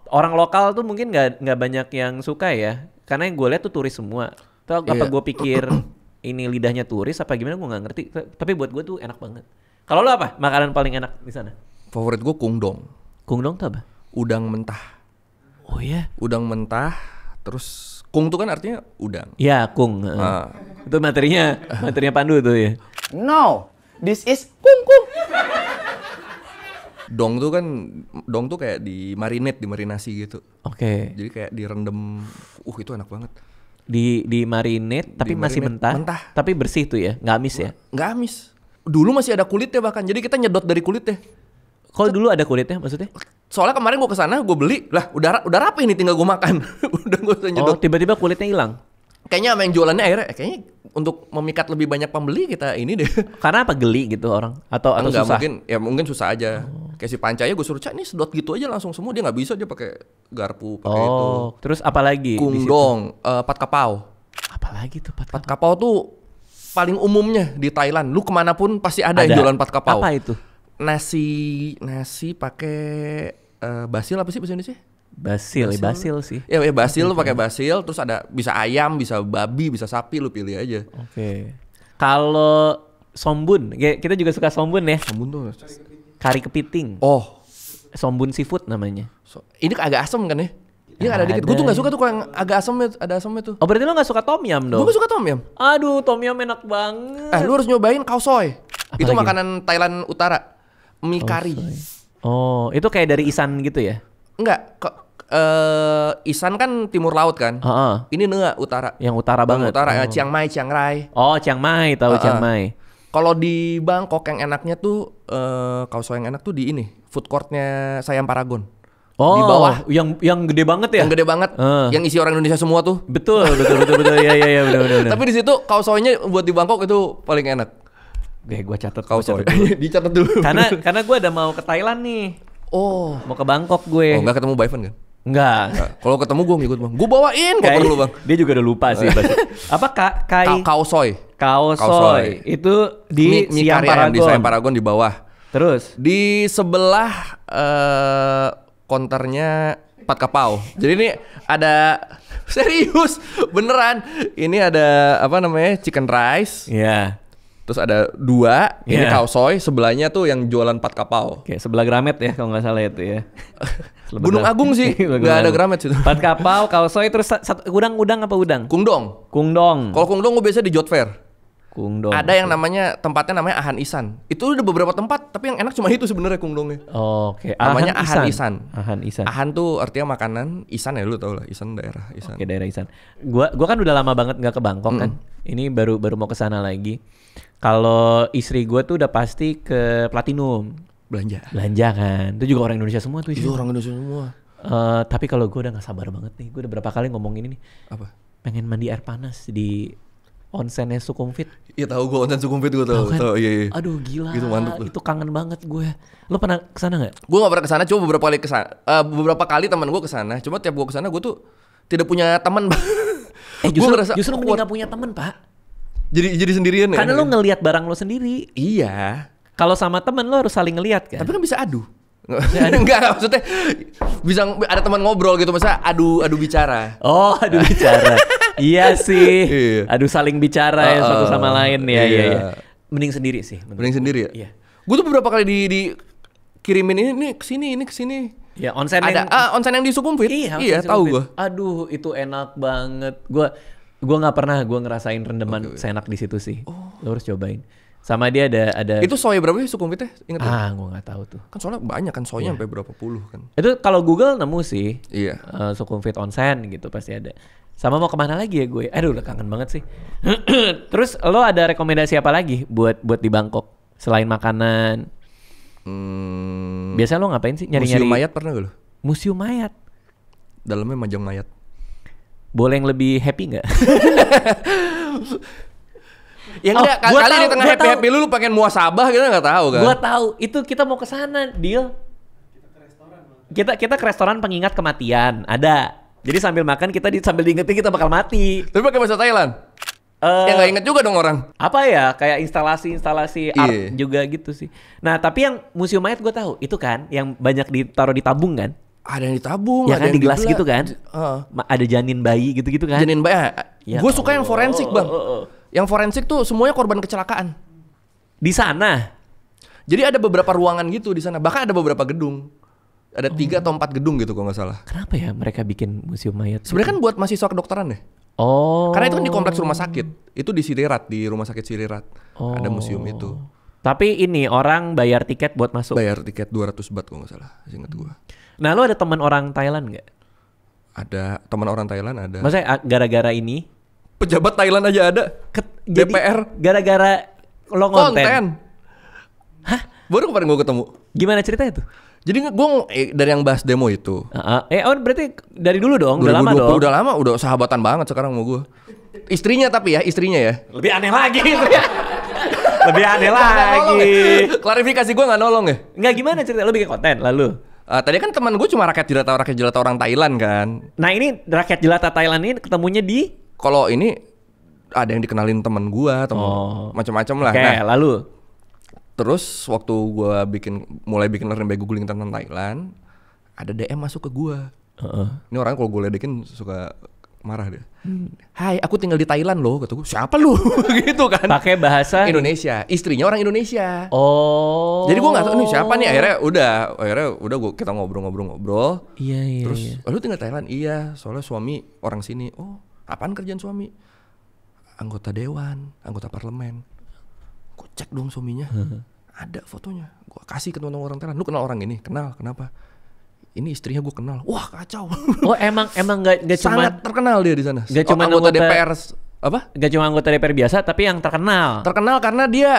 orang lokal tuh mungkin nggak banyak yang suka ya, karena yang gue lihat tuh turis semua. Tuh apa Iya. gue pikir ini lidahnya turis apa gimana gue nggak ngerti. Tapi buat gue tuh enak banget. Kalau lo apa makanan paling enak di sana? Favorit gue kungdong. Kungdong tuh apa? Udang mentah. Oh ya? Udang mentah, terus kung tuh kan artinya udang. Ya kung. Ah. Itu materinya Pandu tuh ya. No, this is kung. Dong tuh kayak dimarinasi gitu. Oke. Jadi kayak direndam. Itu enak banget. Di marinate tapi masih Di-marinate, mentah. mentah. Tapi bersih tuh ya, nggak amis ya. Nggak amis. Dulu masih ada kulitnya bahkan. Jadi kita nyedot dari kulitnya. Kalau dulu ada kulitnya maksudnya? Soalnya kemarin gue kesana, gue beli lah, udah rapi nih, tinggal gue makan. Udah gue usah Oh, nyedot. tiba-tiba kulitnya hilang. Kayaknya sama yang jualannya akhirnya kayaknya untuk memikat lebih banyak pembeli kita ini deh. Karena apa, geli gitu orang atau Enggak, susah? mungkin susah aja. Kayak si Panca aja gue suruh Cak nih sedot gitu aja langsung semua, dia nggak bisa, dia pakai garpu, pakai itu. Oh, terus apa lagi? di situ? Kungdong, pat kapau. Apa lagi tuh Pat? Pat kapau tuh paling umumnya di Thailand. Lu kemanapun pasti ada yang jualan pat kapau. Apa itu? Nasi pakai basil apa sih bahasa Indonesia? Basil sih. Ya basil, lu pakai basil, terus ada bisa ayam, bisa babi, bisa sapi, lu pilih aja. Oke. Kalau sombun, kita juga suka sombun ya. Sombun tuh. Kari kepiting. Oh, Sombun seafood namanya. ini agak asem kan ya? Iya ada dikit. Ada. Gue tuh nggak suka tuh kalau yang agak asemnya, ada asemnya tuh. Oh, berarti lo nggak suka tom yum Gue dong? gak suka tom yum. Aduh, tom yum enak banget. Lu harus nyobain khao soi. Apa Itu lagi? makanan Thailand Utara. Mie kari. Oh, itu kayak dari Isan gitu ya? Enggak, Isan kan timur laut kan. Heeh. Ini Nea utara. Yang utara banget. Utara, Oh. Chiang Mai, Chiang Rai. Oh, Chiang Mai, tahu Chiang Mai. Kalau di Bangkok yang enaknya tuh khao soi yang enak tuh di ini, food courtnya Siam Paragon. Oh, Di bawah. yang gede banget ya? Yang gede banget, yang isi orang Indonesia semua tuh. Betul. Iya, benar. Tapi di situ khao soinya buat di Bangkok itu paling enak. Gue catat Khao soi. Dicatat dulu. karena gue ada mau ke Thailand nih. Oh. Mau ke Bangkok gue. Oh, enggak ketemu Baivan kan? Enggak. Kalau ketemu gue ngikut bang. Gue bawain koper lu bang. Dia juga udah lupa sih pasti. Apa Khao soi. Khao soi. Itu di Mie Siam kari ayam di Paragon. Siam Paragon di bawah. Terus Di sebelah konternya Pat Kapau. Jadi ini ada serius beneran. Ini ada apa namanya chicken rice. ya. Terus ada 2. Ini Iya. khao soi. Sebelahnya tuh yang jualan Pat Kapau. Kayak sebelah Gramet ya kalau nggak salah itu ya. Sebelah Gunung Gramet. Agung sih. Gunung Nggak ada Agung. Gramet situ. Pat kapau, khao soi, terus satu udang apa udang? Kungdong. Kungdong. Kalau Kungdong gue biasa di Jot Fair. Kungdong. Ada yang tempatnya namanya Ahan Isan. Itu udah beberapa tempat, tapi yang enak cuma itu sebenarnya Kungdongnya. Oke. Namanya Ahan Isan. Ahan Isan. Ahan tuh artinya makanan, Isan ya lu tau lah, Isan daerah Isan. Oke, daerah Isan. Gua kan udah lama banget nggak ke Bangkok kan. Ini baru mau ke sana lagi. Kalau istri gua tuh udah pasti ke Platinum. Belanja kan. Itu juga orang Indonesia semua tuh. Itu isinya. orang Indonesia semua. Tapi kalau gue udah gak sabar banget nih. Gue udah berapa kali ngomong ini nih. Apa? Pengen mandi air panas di onsennya Sukhumvit. Iya tahu gue onsen Sukhumvit gue tahu. Tahu kan? Iya. Aduh gila. Itu mantep tuh. Itu kangen banget gue. Lo pernah kesana gak? Gue gak pernah kesana, cuma beberapa kali teman gue kesana. Cuma tiap gue kesana gue tuh tidak punya teman. Justru mending gak punya temen pak. Jadi sendirian ya. Karena lo ngelihat barang lo sendiri. Iya. Kalau sama temen lo harus saling ngelihat kan. Tapi kan bisa adu. Enggak, maksudnya bisa ada teman ngobrol gitu, masa adu bicara. Oh, aduh bicara. Iya sih. Iya. Aduh saling bicara ya satu sama lain ya. Iya. Iya. Mending sendiri sih. Mending sendiri ya? Iya. Gue tuh beberapa kali kirimin ini kesini. Ya onsen Ada onsen yang di Sukhumvit. Iya, Tahu gue. Aduh, itu enak banget. Gua nggak pernah ngerasain rendeman seenak di situ sih. Lo harus cobain. Sama dia ada Itu soy berapa sih Sukhumvitnya? Ingat ya? gua nggak tahu tuh. Kan soalnya banyak kan soynya sampai berapa puluh kan. Itu kalau Google nemu sih. Iya. Sukhumvit onsen gitu pasti ada. Sama mau kemana lagi ya gue? Aduh, udah kangen banget sih. Terus lo ada rekomendasi apa lagi buat di Bangkok selain makanan? Biasanya lo ngapain sih? Nyari-nyari Museum mayat pernah gak lo? Museum mayat. Dalamnya majang mayat. Boleh yang lebih happy nggak? Ya enggak, gua kali tahu, di tengah gua happy lu pengen muasabah gitu enggak tahu kan. Gua tahu. Itu kita mau ke sana, deal. Kita ke restoran pengingat kematian. Ada. Jadi sambil makan kita sambil diingetin kita bakal mati. Tapi pakai bahasa Thailand. Ya enggak inget juga dong orang. Apa ya? Kayak instalasi art Iya. juga gitu sih. Nah, tapi yang museum mayat gue tahu. Itu kan yang banyak ditaruh di tabung kan? Ada yang ditabung, Ya ada kan yang di gelas dibelah. gitu kan. Ada janin bayi gitu-gitu kan. Janin bayi. Ya Gue suka yang Allah. forensik bang. Yang forensik tuh semuanya korban kecelakaan. Di sana. Jadi ada beberapa ruangan gitu di sana. Bahkan ada beberapa gedung. Ada 3 atau 4 gedung gitu kalau nggak salah. Kenapa ya mereka bikin museum mayat? Sebenarnya kan buat mahasiswa kedokteran deh. Oh. Karena itu kan di kompleks rumah sakit. Itu di Sirirat, di rumah sakit Sirirat. Ada museum itu. Tapi ini orang bayar tiket buat masuk. Bayar tiket 200 baht kalau nggak salah, ingat gua. Nah, lu ada teman orang Thailand nggak? Ada teman orang Thailand ada. Maksudnya gara-gara ini Pejabat Thailand aja ada. jadi DPR. gara-gara lo konten. Hah? Baru kemarin gua ketemu. Gimana ceritanya tuh? Jadi gue dari yang bahas demo itu. Berarti dari dulu dong, udah lama 2020, dong. udah lama, udah sahabatan banget sekarang sama gue. Istrinya tapi ya, istrinya ya. Lebih aneh lagi itu ya. Lebih aneh lagi. Klarifikasi gue nggak nolong ya. Nggak, gimana cerita lu bikin konten lalu? Tadi kan teman gue cuma rakyat jelata orang Thailand kan. Nah, ini rakyat jelata Thailand ini ketemunya di Kalau ini ada yang dikenalin teman gue, macam-macam lah. Oke, Nah, lalu terus waktu gue mulai bikin learning by googling tentang Thailand, ada DM masuk ke gue. Ini orang kalau gue ledekin suka marah dia. Hai, aku tinggal di Thailand loh, kata gue. Siapa lu? Gitu kan. pakai bahasa Indonesia, istrinya orang Indonesia. Oh. Jadi gue nggak tahu nih siapa nih. Akhirnya udah kita ngobrol. Iya. Terus, lu tinggal Thailand? Iya, soalnya suami orang sini. Oh, apaan kerjaan suami? Anggota dewan, anggota parlemen. Gue cek dong suaminya. Ada fotonya. Gue kasih ke teman-teman orang Thailand. Lu kenal orang ini? Kenal. Kenapa? Ini istrinya gue kenal. Wah, kacau. Oh, emang nggak cuma Sangat terkenal dia di sana. Nggak cuma anggota anggota- DPR apa? nggak cuma anggota DPR biasa, tapi yang terkenal. Terkenal karena dia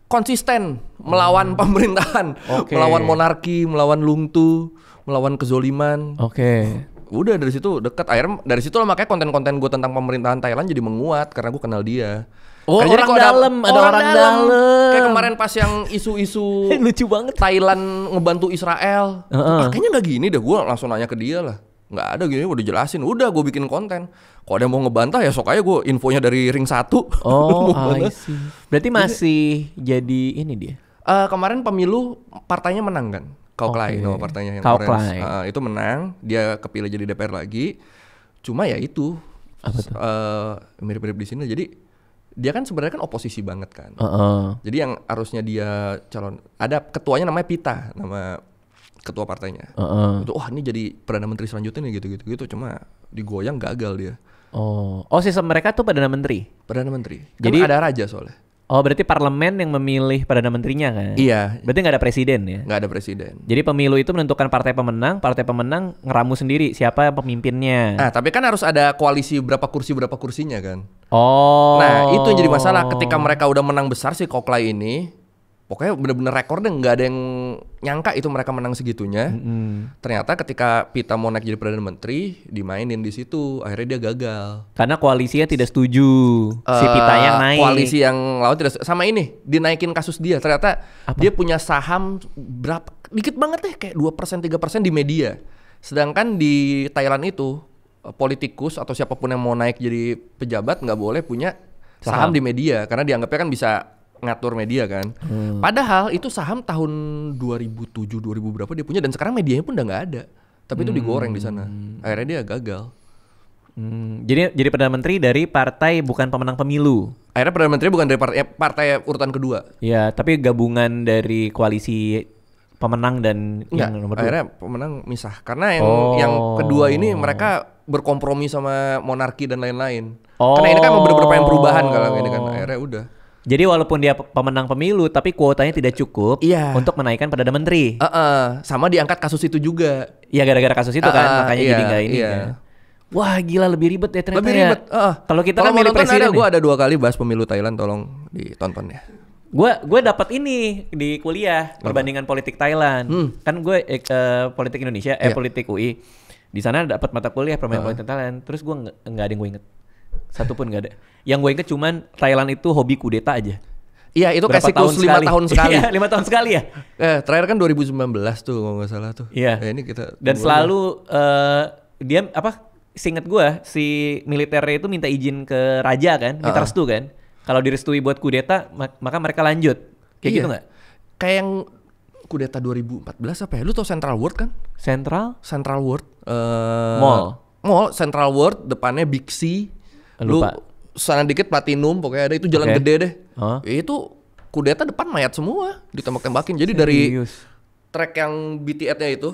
konsisten melawan pemerintahan, Oke. melawan monarki, melawan lungtu, melawan kezoliman. Oke. Udah dari situ dekat. Akhirnya dari situ lah makanya konten-konten gue tentang pemerintahan Thailand jadi menguat karena gue kenal dia. Oh, Karena jadi orang kalau dalam, ada orang dalam. Kayak kemarin pas yang isu-isu Lucu banget. Thailand ngebantu Israel. Heeh. Kayaknya nggak gini deh, gue langsung nanya ke dia lah. Nggak ada gini, udah jelasin. Udah gue bikin konten. Kalau ada yang mau ngebantah ya sok aja gue infonya dari ring 1. Oh, I see. Berarti masih jadi ini dia. Kemarin pemilu partainya menang kan? Kauklai, Oke. nama partainya yang Kauklai. orange. Itu menang, dia kepilih jadi DPR lagi. Cuma ya itu Apa tuh? mirip-mirip di sini. Jadi dia kan sebenarnya kan oposisi banget kan. Jadi yang harusnya dia calon, ada ketuanya namanya Pita, nama ketua partainya. Itu wah ini jadi perdana menteri selanjutnya nih gitu. Cuma digoyang gagal dia. Oh, sistem mereka tuh Perdana Menteri. Perdana menteri. Jadi- Kan ada raja soalnya. Oh, berarti parlemen yang memilih Perdana Menterinya kan? Iya. Berarti nggak ada presiden ya? Nggak ada presiden. Jadi pemilu itu menentukan partai pemenang ngeramu sendiri siapa pemimpinnya. Nah, tapi kan harus ada koalisi berapa kursinya kan. Oh. Nah, itu yang jadi masalah ketika mereka udah menang besar si Kauklai ini. Pokoknya bener-bener rekor deh, nggak ada yang nyangka itu mereka menang segitunya. Ternyata ketika Pita mau naik jadi perdana menteri, dimainin di situ, akhirnya dia gagal. Karena koalisinya tidak setuju si Pita yang naik. Koalisi yang lawan tidak sama ini, dinaikin kasus dia. Ternyata dia punya saham berapa? Dikit banget deh, kayak 2% 3% di media. Sedangkan di Thailand itu politikus atau siapapun yang mau naik jadi pejabat nggak boleh punya saham di media karena dianggapnya kan bisa ngatur media kan. Padahal itu saham tahun 2007 2000 berapa dia punya dan sekarang medianya pun udah nggak ada. Tapi itu digoreng di sana. Akhirnya dia gagal. Jadi Perdana Menteri dari partai bukan pemenang pemilu. Akhirnya perdana menteri bukan dari partai urutan kedua. Ya, tapi gabungan dari koalisi pemenang dan Enggak, yang nomor 2. akhirnya pemenang misah. Karena yang kedua ini mereka berkompromi sama monarki dan lain-lain. Karena ini kan mau bener-bener pengen perubahan kalau ini kan. Akhirnya udah. Jadi walaupun dia pemenang pemilu, tapi kuotanya tidak cukup untuk menaikkan Perdana Menteri. Sama diangkat kasus itu juga. Ya gara-gara kasus itu kan, makanya jadi nggak ini iya. kan. Wah gila lebih ribet ya ternyata. Lebih ya. ribet. Kalau kita Kalau kan mau milih nonton presiden. gue ada 2 kali bahas pemilu Thailand, tolong ditonton ya. Gue dapat ini di kuliah perbandingan politik Thailand. Kan gue politik Indonesia, politik UI. Di sana dapat mata kuliah perbandingan politik Thailand. Terus gue nggak ada yang gue inget. Satu pun nggak ada. Yang gue inget cuman Thailand itu hobi kudeta aja. Iya itu kayak Berapa siklus 5 tahun sekali. Iya 5 tahun sekali ya. Terakhir kan 2019 tuh kalau nggak salah tuh. Iya. Ini kita Dan selalu dia apa? Seinget gue si militernya itu minta izin ke raja kan, minta restu kan. Kalau direstui buat kudeta maka mereka lanjut. Kayak gitu nggak? Kayak yang kudeta 2014 apa ya? Lu tau Central World kan? Central World Mall Central World, depannya Big C. Lupa. Lu sana dikit Platinum, pokoknya ada itu jalan gede deh. Itu kudeta depan mayat semua, ditembak-tembakin. Jadi dari trek yang BTS-nya itu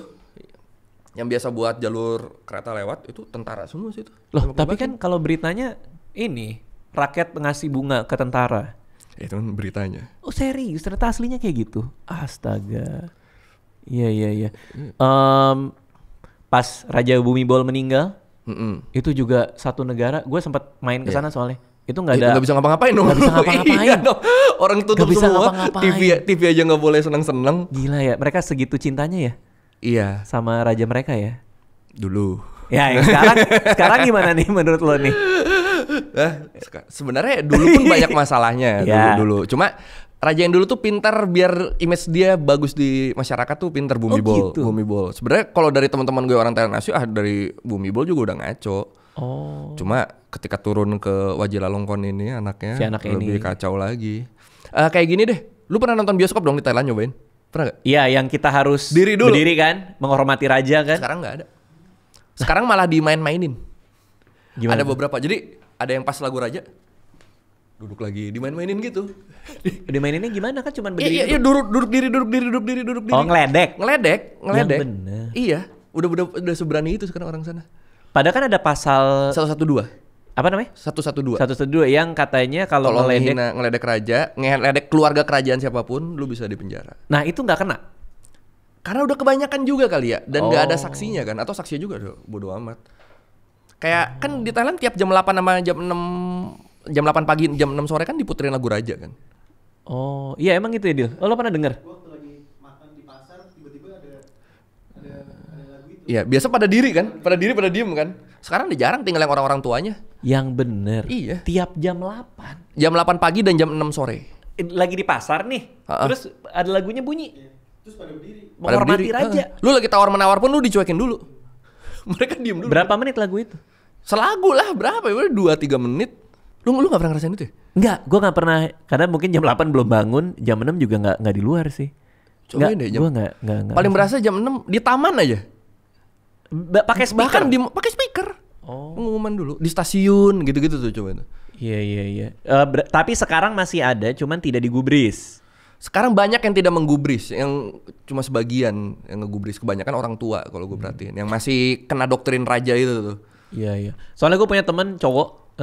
yang biasa buat jalur kereta lewat, itu tentara semua sih itu. Loh, tapi kan kalau beritanya ini rakyat ngasih bunga ke tentara. Itu kan beritanya. Oh serius, ternyata aslinya kayak gitu. Astaga. Iya. Pas Raja Bumibol meninggal, itu juga satu negara. Gue sempat main ke sana soalnya. Itu nggak ada. Nggak bisa ngapa-ngapain dong. Nggak bisa ngapa-ngapain. Iya dong. Orang tutup Gak bisa semua. ngapa-ngapain. TV aja nggak boleh seneng-seneng. Gila ya, mereka segitu cintanya ya Iya. sama raja mereka ya. Dulu. Ya, yang sekarang gimana nih menurut lo nih? Sebenarnya dulu pun banyak masalahnya dulu. Cuma raja yang dulu tuh pintar biar image dia bagus di masyarakat tuh, pintar Bumibol. Gitu. Bumibol. Sebenarnya kalau dari teman-teman gue orang Thailand Asia, dari Bumibol juga udah ngaco. Cuma ketika turun ke Wajilalongkorn ini anaknya si anak lebih ini kacau lagi. Kayak gini deh. Lu pernah nonton bioskop dong di Thailand, nyobain? Pernah gak? Iya, yang kita harus berdiri kan, menghormati raja kan. Sekarang nggak ada. Sekarang malah dimain-mainin. Gimana? Ada beberapa. Jadi ada yang pas lagu raja duduk lagi dimain-mainin gitu. Dimaininnya gimana kan cuman berdiri. Iya, duduk diri. Oh, ngeledek. Ngeledek. Yang bener. Iya, udah seberani itu sekarang orang sana. Padahal kan ada pasal 112. apa namanya? 112. 112 yang katanya kalau ngeledek raja, ngeledek keluarga kerajaan siapapun, lu bisa dipenjara. Nah, itu nggak kena. Karena udah kebanyakan juga kali ya, dan nggak ada saksinya kan, atau saksinya juga bodo amat. Kayak kan di Thailand tiap jam 8 sama jam 8 pagi, jam 6 sore kan diputerin lagu raja kan. Oh, iya emang itu ya, Dil. Oh, lo pernah denger? Waktu lagi makan di pasar tiba-tiba ada lagu itu. Iya, biasa pada diri kan, pada diem kan. Sekarang udah jarang, tinggal yang orang-orang tuanya. Yang bener. Iya. Tiap jam 8. Jam 8 pagi dan jam 6 sore. Lagi di pasar nih. Terus ada lagunya bunyi. Terus pada berdiri. Menghormati raja. Lu lagi tawar-menawar pun lu dicuekin dulu. Mereka diem dulu. Berapa menit lagu itu? Selagu lah, berapa ya? 2-3 menit. Lu gak pernah ngerasain itu ya? Enggak, gue gak pernah. Karena mungkin jam 8 belum bangun, jam 6 juga gak di luar sih. Cobain deh. Gue gak paling berasa jam 6 di taman aja. Pakai speaker. Bahkan pakai speaker. Pengumuman dulu di stasiun gitu-gitu tuh, coba itu. Iya. Tapi sekarang masih ada, cuman tidak digubris. Sekarang banyak yang tidak menggubris, yang cuma sebagian yang ngegubris. Kebanyakan orang tua kalau gue perhatiin, yang masih kena doktrin raja itu tuh. Iya. Soalnya gue punya teman cowok,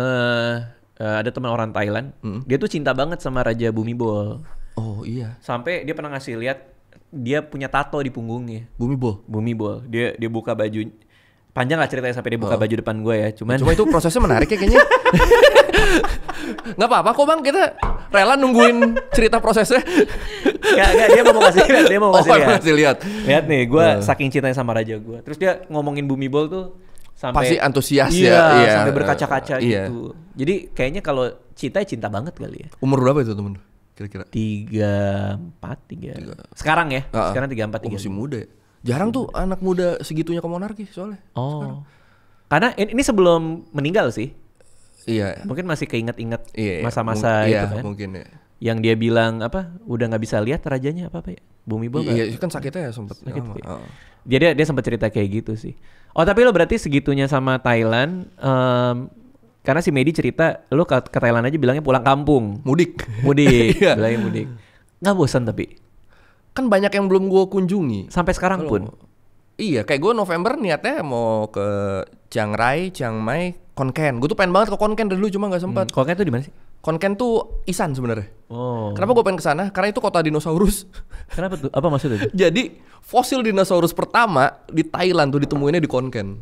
ada teman orang Thailand, dia tuh cinta banget sama Raja Bumibol. Oh iya. Sampai dia pernah ngasih lihat dia punya tato di punggungnya. Bumibol. Dia buka baju. Panjang lah ceritanya sampai dia buka baju depan gue ya. Cuma itu prosesnya menarik ya kayaknya. Nggak apa-apa kok bang, kita rela nungguin cerita prosesnya. Gak, dia mau kasih lihat. Dia mau kasih lihat. Lihat nih, gue saking cintanya sama raja gue. Terus dia ngomongin Bumibol tuh sampai pasti antusias ya. Sampai berkaca-kaca gitu. Jadi kayaknya kalau cinta banget kali ya. Umur berapa itu temen? Kira-kira? 34. Sekarang ya. Sekarang 34. Masih muda ya. Jarang tuh anak muda segitunya ke monarki soalnya. Sekarang. Karena ini sebelum meninggal sih. Iya. Mungkin masih keinget-inget iya, masa-masa itu kan. Mungkin ya. Yang dia bilang udah nggak bisa lihat rajanya apa ya? Bumibol. Iya, kan sakitnya ya sempet. Sakit. Dia sempat cerita kayak gitu sih. Oh, tapi lo berarti segitunya sama Thailand. Karena si Medi cerita lo ke Thailand aja bilangnya pulang kampung. Mudik. Iya. Bilangnya mudik. Nggak bosan tapi. Kan banyak yang belum gue kunjungi sampai sekarang pun. Iya, kayak gue November niatnya mau ke Chiang Rai, Chiang Mai, Khon Kaen. Gue tuh pengen banget ke Khon Kaen dari dulu, cuma nggak sempat. Khon Kaen tuh di mana sih? Khon Kaen tuh Isan sebenarnya. Oh. Kenapa gue pengen ke sana? Karena itu kota dinosaurus. Kenapa tuh? Apa maksudnya tuh? Jadi fosil dinosaurus pertama di Thailand tuh ditemuinnya di Khon Kaen.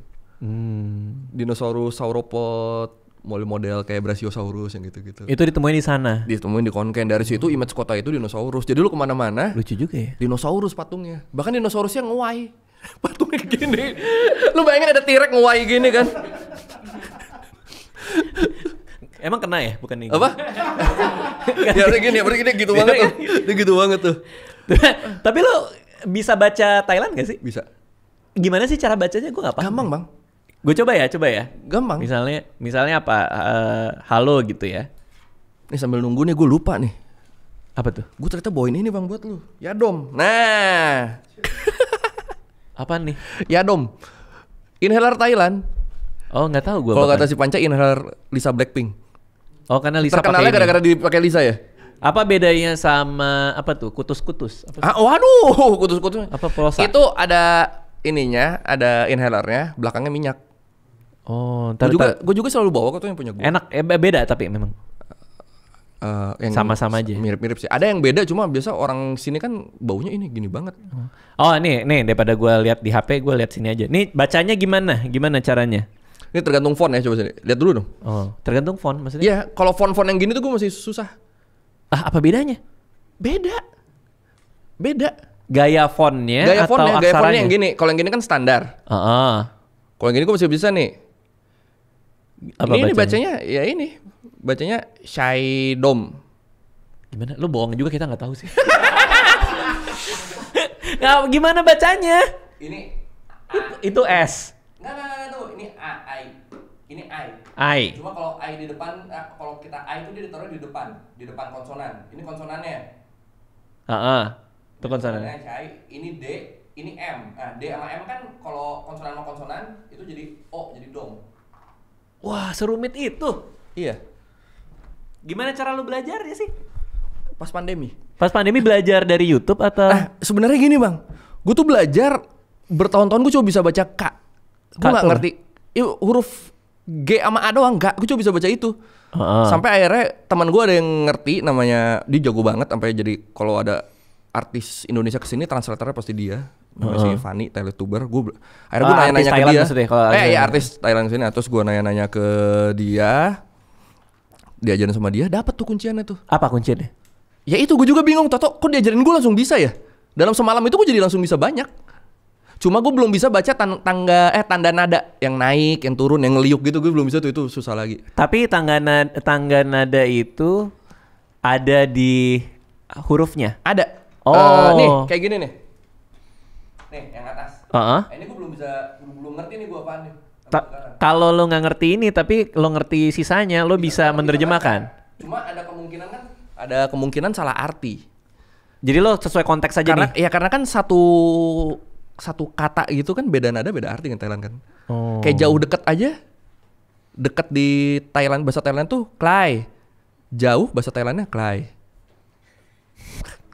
Dinosaurus sauropod, model kayak Brachiosaurus yang gitu-gitu. Itu ditemuin di sana. Ditemuin di Khon Kaen. Dari situ image kota itu dinosaurus. Jadi lu kemana-mana lucu juga ya. Dinosaurus patungnya. Bahkan dinosaurusnya nguai. Patungnya gini. Lu bayangin ada T-Rex nguai gini kan. Emang kena ya? Bukan ini. Apa? Ya gini gitu banget tuh. Dia gitu banget tuh. Tapi lu bisa baca Thailand gak sih? Bisa. Gimana sih cara bacanya? Gue gak paham. Gampang bang. Gue coba ya. Gampang. Misalnya apa? Halo gitu ya. Nih sambil nunggu nih gue lupa nih. Apa tuh? Gue ternyata bawain ini bang buat lu. Yadom. Nah. Apaan nih? Yadom. Inhaler Thailand. Oh nggak tahu gue. Kalau kata si Panca inhaler Lisa Blackpink. Oh karena Lisa pakai Terkenalnya ini. gara-gara dipakai Lisa ya. Apa bedanya sama apa tuh? Kutus-kutus. Apa? Waduh, kutus-kutus. Apa pulsa? Itu ada ininya, ada inhalernya, belakangnya minyak. Oh, Gue juga selalu bawa kok tuh yang punya gue. enak. Beda tapi memang. Yang Sama-sama aja. Mirip-mirip sih. Ada yang beda cuma biasa orang sini kan baunya ini gini banget. Oh nih daripada gue lihat di HP, gue lihat sini aja. Nih bacanya gimana? Gimana caranya? Ini tergantung font ya, coba sini. Lihat dulu dong. Oh, tergantung font maksudnya? Iya, kalau font-font yang gini tuh gue masih susah. Ah, apa bedanya? Beda. Gaya fontnya Gaya atau fontnya, gaya aksaranya? fontnya yang gini. Kalau yang gini kan standar. Kalau yang gini gue masih bisa nih. Apa Ini bacanya? bacanya, ya ini. Bacanya Shaidom. Gimana? Lu bohong juga, kita nggak tahu sih. Nggak, gimana bacanya? Ini Itu S. Enggak tuh. Ini I. Ini I. I. Cuma kalau I di depan, kalau kita I itu dia ditaruh di depan konsonan. Ini konsonannya. Itu konsonan. Shai, ini D, ini M. Nah, D sama M kan kalau konsonan sama konsonan itu jadi O, jadi dom. Wah, serumit itu. Iya. Gimana cara lu belajarnya sih? Pas pandemi. Pas pandemi belajar dari YouTube atau? Sebenarnya gini bang, gue tuh belajar bertahun-tahun gue cuma bisa baca K. Gue nggak tuh. ngerti. Huruf G sama A doang nggak. Gue cuma bisa baca itu. Sampai akhirnya teman gue ada yang ngerti, namanya dia jago banget sampai jadi kalau ada artis Indonesia kesini translatornya pasti dia. Namanya si Fanny, Teletuber. Akhirnya gue nanya-nanya ke dia. Iya artis Thailand kesini. Terus gue nanya-nanya ke dia. Diajarin sama dia, dapat tuh kunciannya tuh. Apa kuncinya? Ya itu gue juga bingung, Toto, kok diajarin gue langsung bisa ya? Dalam semalam itu gue jadi langsung bisa banyak. Cuma gue belum bisa baca tanda nada yang naik, yang turun, yang ngeliuk gitu, gue belum bisa tuh, itu susah lagi. Tapi tangga nada itu ada di hurufnya. Ada. Oh. Nih, kayak gini nih. Nih, yang atas. Heeh. Ini gue belum ngerti nih gue apaan nih. Kalau lo nggak ngerti ini, tapi lo ngerti sisanya, lo bisa menerjemahkan. Cuma ada kemungkinan salah arti. Jadi lo sesuai konteks aja nih. Karena kan satu kata gitu kan beda nada beda arti kan Thailand kan. Kayak jauh deket aja. Deket di Thailand, bahasa Thailand tuh klai. Jauh bahasa Thailandnya klai.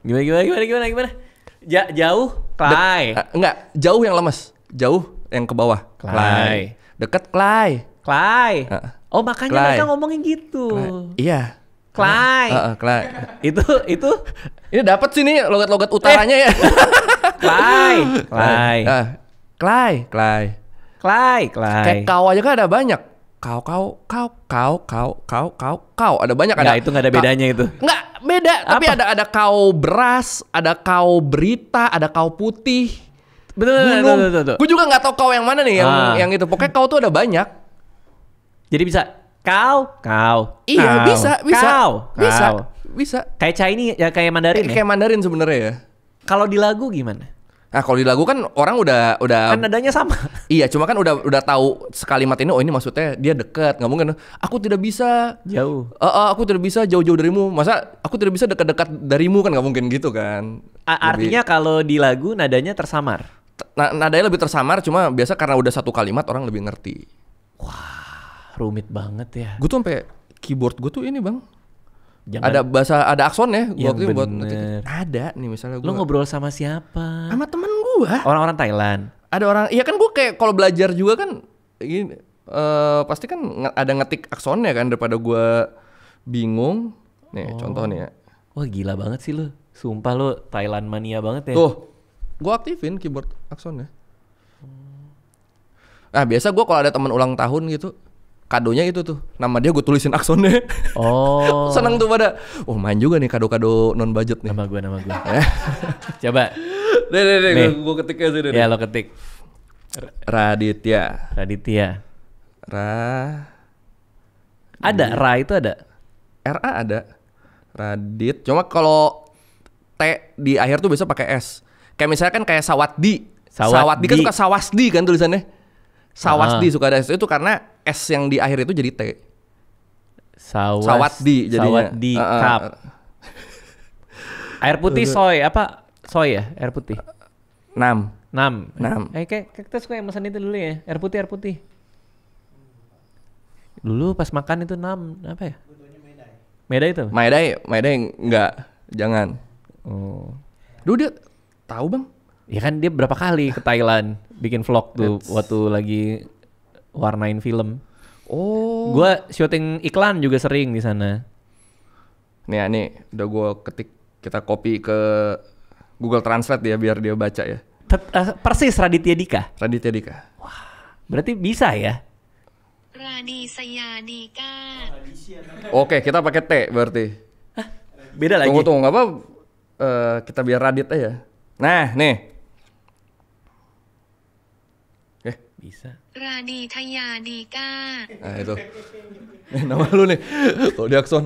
Gimana? Jauh, klai. Enggak, jauh yang lemes. Jauh yang ke bawah. Klai. Deket klai. Klai. Oh makanya Klai. mereka ngomongin gitu. Iya. Klai. Klai. Itu Ini dapat sih nih logat-logat utaranya ya. klai. Klai. Klai. Kayak kau aja kan ada banyak. Kau ada banyak. Nggak, itu nggak ada bedanya itu. Nggak beda. Tapi ada kau beras, ada kau berita, ada kau putih. Betul. Gue juga nggak tahu kau yang mana nih yang itu. Pokoknya kau tuh ada banyak. Jadi bisa kau. Iya Kau. Bisa. Kayak Chinese ya, kayak Mandarin ya. Kayak Mandarin sebenarnya ya. Kalau di lagu gimana? Nah kalau di lagu kan orang udah Kan nadanya sama. iya cuma kan udah tahu sekalimat ini, oh ini maksudnya dia dekat, nggak mungkin aku tidak bisa Jauh. aku tidak bisa jauh-jauh darimu, masa aku tidak bisa dekat-dekat darimu, kan nggak mungkin gitu kan. Artinya kalau di lagu nadanya tersamar. Nadanya lebih tersamar, cuma biasa karena udah satu kalimat orang lebih ngerti. Rumit banget ya. Gue tuh sampai keyboard gue tuh ini bang, Jangan. ada aksonnya gue Yang waktu itu buat bener. ada nih misalnya gue Lo ngobrol sama siapa? sama temen gue. Orang-orang Thailand. Ada orang, iya kan gue kayak kalau belajar juga kan ini pasti kan ada ngetik aksonnya kan, daripada gue bingung. Nih contoh nih ya. Wah gila banget sih lo. Sumpah lo Thailand mania banget ya. Tuh, gue aktifin keyboard aksonnya. Nah biasa gue kalau ada teman ulang tahun gitu, kadonya itu tuh, nama dia gue tulisin aksonnya. Oh. Seneng tuh pada, oh main juga nih kado-kado non budget nih. Nama gue. Coba. Nih, gue ketiknya sih. Ya lo ketik. Raditya. Ada Ra itu ada. RA ada. Radit. Cuma kalau T di akhir tuh biasa pakai S. Kayak misalnya kan kayak Sawatdi. Sawatdi kan suka Sawasdi kan tulisannya. Sawasdi suka ada S, itu karena S yang di akhir itu jadi T. Sawatdi jadinya. Sawatdi cup. Air putih soy apa? Soy ya, air putih. 6. 6. Kayak kita suka yang pesan itu dulu ya, air putih. Dulu pas makan itu 6 apa ya? Medai itu? Maedai enggak, jangan. Oh. Dulu dia tahu bang. Ya kan dia berapa kali ke Thailand bikin vlog tuh waktu lagi warnain film. Oh. Gua syuting iklan juga sering di sana. Nih udah gue ketik, kita copy ke Google Translate ya biar dia baca ya. Persis Raditya Dika. Raditya Dika. Berarti bisa ya? Raditya Dika. Oke, kita pakai T berarti. Beda lagi. Tunggu nggak apa? Kita biar Radit aja. Nah, nih. Bisa. Raditya Dika. Nah itu. Nama lu nih. Kalau di Akson.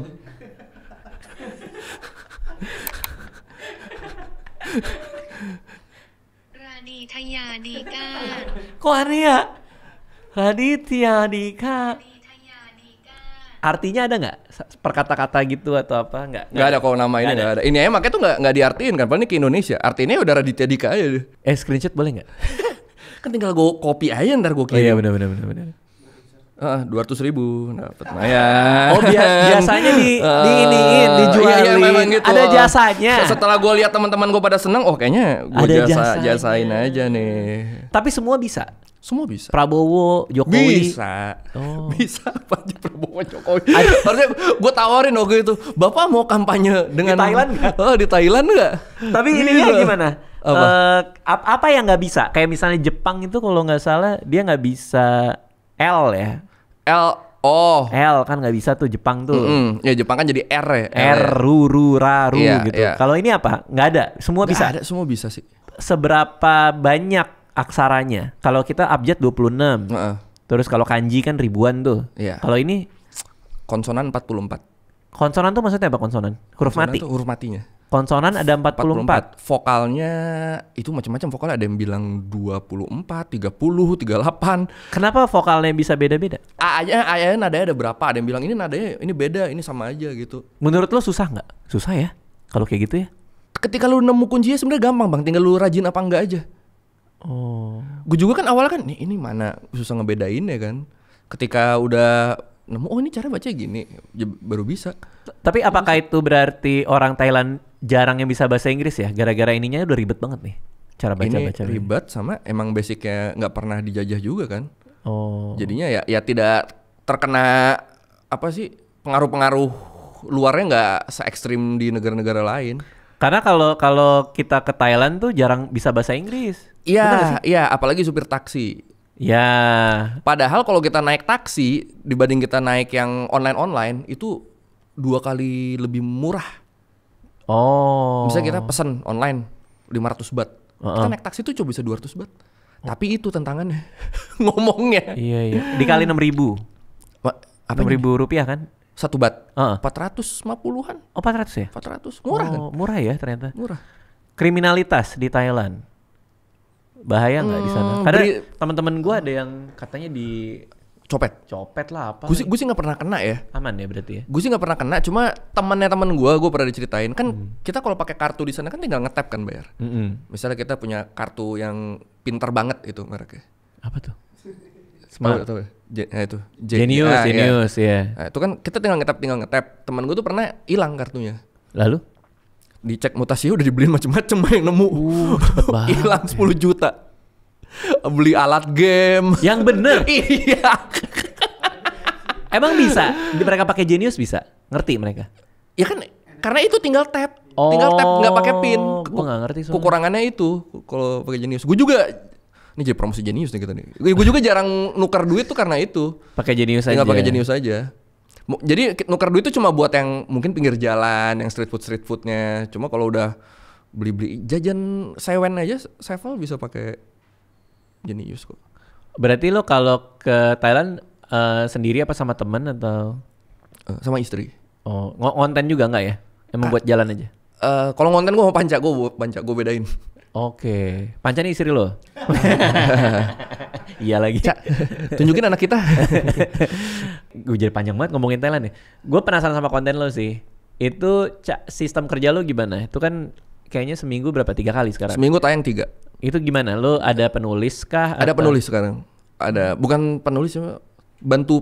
Raditya Dika. Kok aneh ya? Raditya Dika. Artinya ada nggak perkata-kata gitu atau apa? Nggak Nggak ada kalau nama ini nggak ada. Ini aja makanya tuh nggak diartiin kan. Padahal ini ke Indonesia. Artinya udah Raditya Dika aja deh. Screenshot boleh nggak? Kan tinggal gue copy aja ntar gue kirim. Oh iya benar. 200.000 dapat lumayan. Oh biasanya diiniin, dijualin. Iya, memang gitu. Ada jasanya. Setelah gue lihat teman-teman gue pada seneng, oh kayaknya gue jasain aja nih. Tapi semua bisa. Semua bisa. Prabowo, Jokowi. Bisa. Oh. Bisa apa aja Prabowo Jokowi. Harusnya gue tawarin waktu itu, Bapak mau kampanye dengan Di Thailand nggak? Oh, di Thailand nggak? Tapi ininya Gila. gimana? Apa yang nggak bisa? Kayak misalnya Jepang itu kalau nggak salah dia nggak bisa L ya. L kan nggak bisa tuh Jepang tuh. Ya Jepang kan jadi R ya. Raru Iya, gitu. iya. Kalau ini apa? Nggak ada. Semua Nggak bisa. ada, semua bisa sih. Seberapa banyak aksaranya? Kalau kita abjad 26. Heeh. Terus kalau kanji kan ribuan tuh. Iya. Kalau ini Konsonan 44. konsonan tuh maksudnya apa konsonan? Huruf Konsonan mati. tuh huruf matinya. Konsonan ada 44. Vokalnya itu macam-macam vokalnya, ada yang bilang 24, 30, 38. Kenapa vokalnya bisa beda-beda? A-nya nadanya ada berapa? Ada yang bilang ini nadanya ini beda, ini sama aja gitu. Menurut lo susah nggak? Susah ya? Kalau kayak gitu ya? Ketika lu nemu kuncinya sebenarnya gampang bang, tinggal lu rajin apa enggak aja. Oh. Gue juga kan awalnya kan ini mana susah ngebedain ya kan. Ketika udah nemu, oh ini cara baca gini, baru bisa. Tapi apakah itu berarti orang Thailand jarang yang bisa bahasa Inggris ya? Gara-gara ininya udah ribet banget nih cara baca-baca. Ini ribet sama emang basicnya nggak pernah dijajah juga kan. Oh. Jadinya ya tidak terkena apa sih pengaruh-pengaruh luarnya nggak se ekstrim di negara-negara lain. Karena kalau kita ke Thailand tuh jarang bisa bahasa Inggris. Iya, apalagi supir taksi. Ya. Padahal kalau kita naik taksi dibanding kita naik yang online itu 2 kali lebih murah. Oh. Misalnya kita pesan online 500 baht. Kita naik taksi tuh cuma bisa 200 baht. Tapi itu tantangannya. Ngomongnya. Iya. Dikali 6.000. Apa 6.000 rupiah kan? 1 baht. 400 450-an. ya? 400. Murah kan? Murah ya ternyata. Murah. Kriminalitas di Thailand. Bahaya nggak di sana? Karena teman-teman gue ada yang katanya di copet lah apa. Gue sih nggak pernah kena ya. Aman ya berarti ya? Gue sih nggak pernah kena. Cuma temen gue pernah diceritain kan kita kalau pakai kartu di sana kan tinggal ngetap kan bayar. Misalnya kita punya kartu yang pintar banget itu mereknya. Apa tuh? Smart. Tahu ya? Itu. Genius ya. Nah, itu kan kita tinggal ngetap. Temen gue tuh pernah hilang kartunya. Lalu? Dicek mutasi udah dibeliin macem-macem yang nemu. Cepet banget. Hilang 10 juta. Beli alat game. Yang bener. Iya. Emang bisa? Mereka pakai Genius bisa? Ngerti mereka? Ya kan karena itu tinggal tap. Tinggal tap nggak pakai pin. Gue nggak ngerti soalnya. Kekurangannya itu kalau pakai Genius. Gue juga ini jadi promosi Genius nih kita nih. Gue juga jarang nuker duit tuh karena itu. Pakai Genius aja. Tinggal pakai Genius aja. Jadi nuker duit itu cuma buat yang mungkin pinggir jalan, yang street foodnya. Cuma kalau udah beli jajan sewen aja, sevel bisa pakai Genius kok. Berarti lo kalau ke Thailand sendiri apa sama teman atau? Sama istri. Oh, ngonten juga nggak ya? Emang buat jalan aja? Kalau ngonten gue mau panca, gue bedain. Oke. Panca nih istri lo? Iya lagi. Cak, tunjukin anak kita. Gue jadi panjang banget ngomongin Thailand ya. Gue penasaran sama konten lo sih. Itu sistem kerja lo gimana? Itu kan kayaknya seminggu berapa? 3 kali sekarang. Seminggu tayang 3. Itu gimana? Lo ada penulis kah? Ada penulis sekarang. Ada, bukan penulis,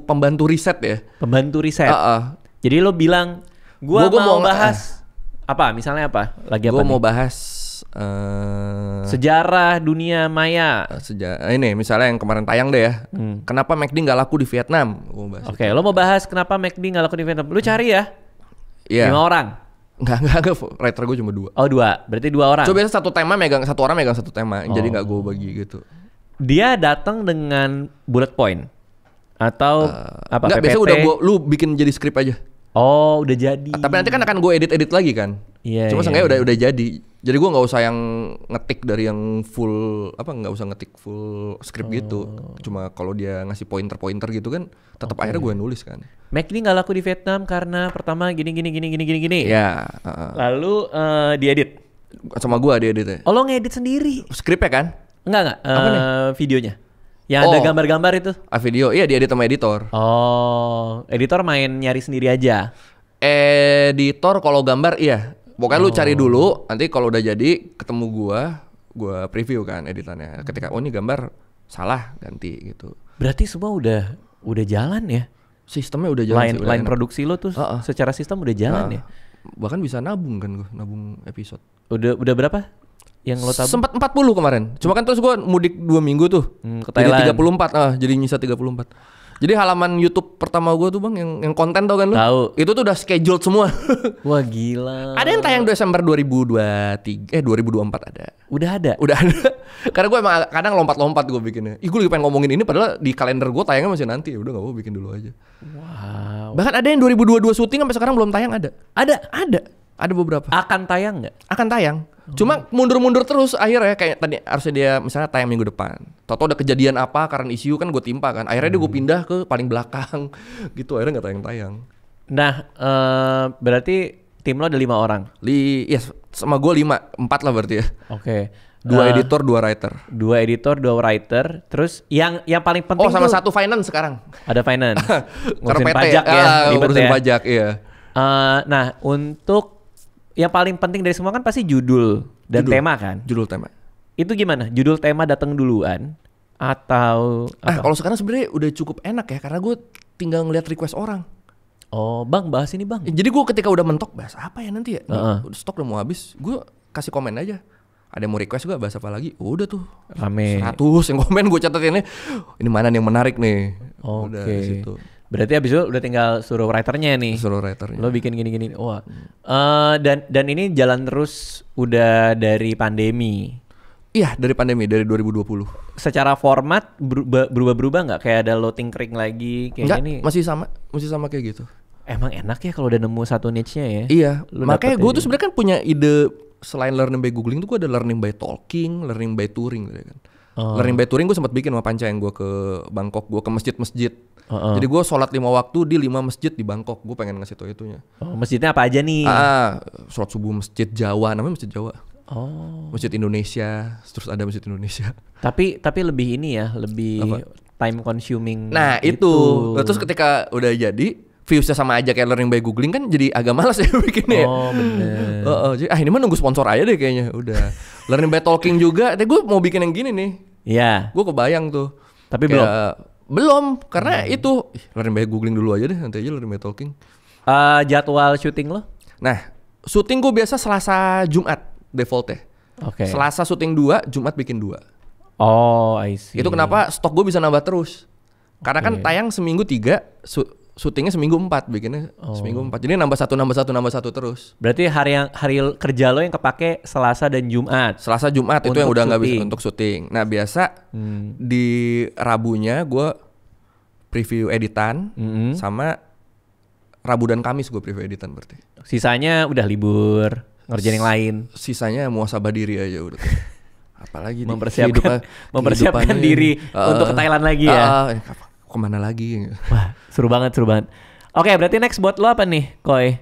pembantu riset ya. Pembantu riset. Jadi lo bilang, gua mau bahas apa? Misalnya apa? Lagi apa? Gua mau nih? bahas sejarah dunia maya. Ini misalnya yang kemarin tayang deh ya. Kenapa McD nggak laku di Vietnam? Oke, lo mau bahas kenapa McD nggak laku di Vietnam? Lo cari ya. 5 orang. Enggak. Writer gue cuma 2. Oh 2, berarti 2 orang. Coba biasa satu orang megang satu tema, jadi nggak gue bagi gitu. Dia datang dengan bullet point atau apa? Nggak, biasa udah lu bikin jadi skrip aja. Oh udah jadi. Tapi nanti kan akan gue edit lagi kan. Iya. Cuma seenggaknya udah jadi. Jadi gue nggak usah yang ngetik dari yang full nggak usah ngetik full skrip gitu. Cuma kalau dia ngasih pointer gitu kan, tetap akhirnya gue nulis kan. McD nggak laku di Vietnam karena pertama gini. Ya. Lalu diedit. Sama gue dia editnya. Oh lo ngedit sendiri? Skripnya kan? Enggak. Videonya. Yang ada gambar-gambar itu. Video, iya diedit sama editor. Oh, editor main nyari sendiri aja. Editor kalau gambar iya. Pokoknya lu cari dulu, nanti kalau udah jadi ketemu gua preview kan editannya. Ketika ini gambar salah ganti gitu. Berarti semua udah jalan ya? Sistemnya udah jalan. Line produksi lo tuh secara sistem udah jalan ya? Bahkan bisa nabung kan gua, nabung episode. Udah berapa? Yang lo tabung? Sempat 40 kemarin. Cuma kan terus gua mudik 2 minggu tuh. Ke Thailand. Jadi 34, jadi nyisa 34. Jadi halaman YouTube pertama gue tuh bang, yang konten tau kan lu? Tahu. Itu tuh udah scheduled semua. Wah gila. Ada yang tayang Desember 2023, 2024 ada. Udah ada. Karena gue emang kadang lompat-lompat gue bikinnya. Gue lagi pengen ngomongin ini, padahal di kalender gue tayangnya masih nanti. Ya udah nggak apa-apa bikin dulu aja. Wow. Bahkan ada yang 2022 syuting sampai sekarang belum tayang ada. Ada beberapa. Akan tayang nggak? Akan tayang. Cuma mundur-mundur terus akhirnya kayak tadi harusnya dia misalnya tayang minggu depan. Toto ada kejadian apa karena isu kan gue timpa kan. Akhirnya dia gue pindah ke paling belakang gitu. Akhirnya nggak tayang-tayang. Nah, berarti tim lo ada 5 orang. Sama gue 4 lah berarti ya. Oke. 2 editor, 2 writer. 2 editor, 2 writer. Terus yang paling penting sama tuh, 1 finance sekarang. ada finance. Ngurusin PT, pajak ya. Ribet ngurusin ya. pajak iya. Nah, untuk yang paling penting dari semua kan pasti judul dan tema kan. Judul tema. Itu gimana? Judul tema datang duluan atau apa? Kalau sekarang sebenarnya udah cukup enak ya karena gue tinggal ngeliat request orang. Oh, Bang, bahas ini, Bang. Jadi gue ketika udah mentok bahas apa ya nanti ya? Udah stok udah mau habis, gue kasih komen aja. Ada yang mau request gue bahas apa lagi? Udah tuh. Rame. 100 yang komen gue catatinnya. Ini mana yang menarik nih? Udah di situ. Berarti abis itu udah tinggal suruh writernya nih. Suruh writernya. Lo bikin gini-gini. Wah. Dan ini jalan terus udah dari pandemi. Iya, dari pandemi, dari 2020. Secara format berubah-berubah nggak? Kayak ada lo tinkering lagi kayak Enggak, ini? masih sama kayak gitu. Emang enak ya kalau udah nemu satu niche-nya ya? Iya, Lo makanya dapet gue aja. tuh sebenarnya kan punya ide selain learning by googling tuh gue ada learning by talking, learning by touring gitu kan. Learning by touring gue sempat bikin sama Panca yang gue ke Bangkok, gue ke masjid-masjid. Jadi gue sholat 5 waktu di 5 masjid di Bangkok. Gue pengen ngasih tau itunya. Masjidnya apa aja nih? Sholat subuh masjid Jawa, namanya masjid Jawa. Masjid Indonesia, terus ada masjid Indonesia. Tapi lebih ini ya, lebih time consuming. Nah gitu. itu. Terus ketika udah jadi, viewsnya sama aja kayak learning by googling kan jadi agak malas ya bikinnya. Oh bener. Jadi ini mah nunggu sponsor aja deh kayaknya. Udah. Learning by talking juga. Tapi gue mau bikin yang gini nih. Iya. Gue kebayang tuh. Tapi belum, karena itu learning by googling dulu aja deh, nanti aja learning by talking. Jadwal syuting lo? Nah, syuting gue biasa Selasa Jumat defaultnya. Oke. Selasa syuting 2, Jumat bikin 2. Oh, I see. Itu kenapa stok gue bisa nambah terus. Karena kan tayang seminggu 3, syutingnya seminggu 4 bikinnya seminggu 4. Jadi nambah satu terus. Berarti hari kerja lo yang kepake Selasa dan Jumat. Selasa Jumat itu Untuk yang udah nggak bisa syuting. untuk syuting. Nah biasa di Rabunya gue preview editan, sama Rabu dan Kamis gue preview editan berarti. Sisanya udah libur, ngerjain yang lain. Sisanya muasabah diri aja udah. Apalagi mempersiapkan diri untuk ke Thailand lagi ya. Kemana lagi? Wah, seru banget. Oke, berarti next buat lo apa nih, Koy?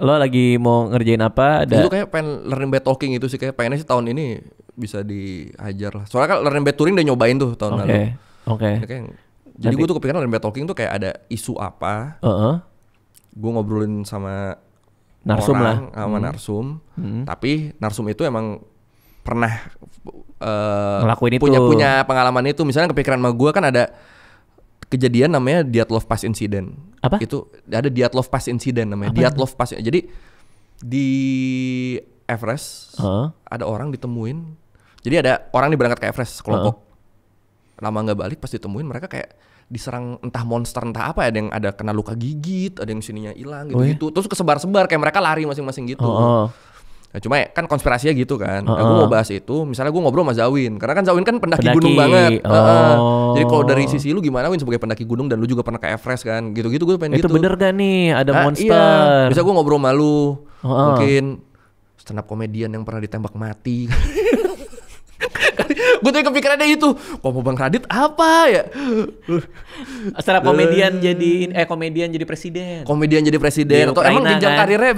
Lo lagi mau ngerjain apa? Itu kayak pengen learning by talking itu sih, kayak pengennya sih tahun ini bisa dihajar lah. Soalnya kan learning by touring udah nyobain tuh tahun lalu. Oke. Jadi gue tuh kepikiran learning by talking tuh kayak ada isu apa. Gue ngobrolin sama Narsum orang lah. sama narsum. Tapi narsum itu emang pernah Ngelakuin itu. punya pengalaman itu. Misalnya kepikiran sama gue kan ada kejadian namanya Dyatlov Pass Incident. Apa? Itu ada Dyatlov Pass Incident namanya. Dyatlov Pass. Jadi di Everest ada orang ditemuin. Jadi ada orang nih berangkat ke Everest kelompok. Lama nggak balik, pas ditemuin mereka kayak diserang entah monster entah apa, ada yang ada kena luka gigit, ada yang sininya hilang gitu-gitu. Terus kesebar-sebar kayak mereka lari masing-masing gitu. Nah, cuma ya, kan konspirasinya gitu kan. Nah, gue mau bahas itu. Misalnya gue ngobrol sama Zawin, karena kan Zawin kan pendaki gunung banget. Jadi kalau dari sisi lu gimana Win sebagai pendaki gunung dan lu juga pernah ke Everest kan, gitu-gitu gue pengen Itu gitu. bener gak nih ada monster? Iya. Bisa gue ngobrol sama lu. Mungkin stand up komedian yang pernah ditembak mati. Gue tuh kepikirannya itu, kok mau Bang Radit apa ya? Secara komedian jadi presiden. Komedian jadi presiden Di atau emang Ukraina, jenjang kan? karirnya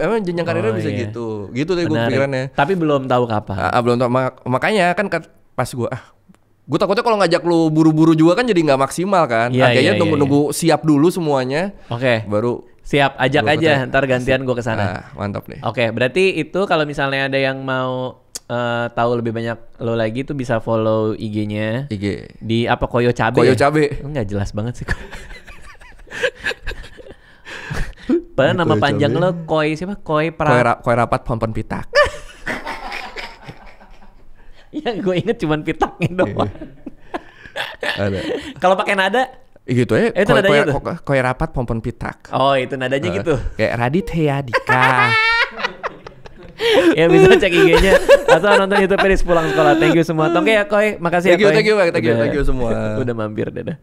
emang jenjang karirnya bisa iya. gitu. Gitu deh gue Menarik. pikirannya. Tapi belum tahu kapan. Belum tahu makanya kan pas gue takutnya kalau ngajak lu buru-buru juga kan jadi nggak maksimal kan. Iya, Kayaknya iya, nunggu siap dulu semuanya. Oke. Baru Siap, ajak Gua aja. percaya. Ntar gantian gue kesana. mantap nih. Oke, berarti itu kalau misalnya ada yang mau tahu lebih banyak lo lagi tuh bisa follow IG-nya IG di apa Koyo Cabe. Koyo ya? Cabe. Enggak jelas banget sih. Padahal nama Koyo panjang Cabe. lo Koi siapa? Kue rapat pompon pitak. Yang gue inget cuman pitaknya doang. Ada. Kalau pakai nada? Gitu ya. Itu nadanya tuh? Kue rapat pompon pitak. Oh itu nadanya gitu. Kayak Radit Heyadika. Ya bisa cek IG-nya atau nonton YouTube-nya di Sepulang Sekolah. Thank you semua. Tongke ya Koi, makasih Thank you, ya Koi. thank you, Bang. Thank you semua. Udah mampir, dadah.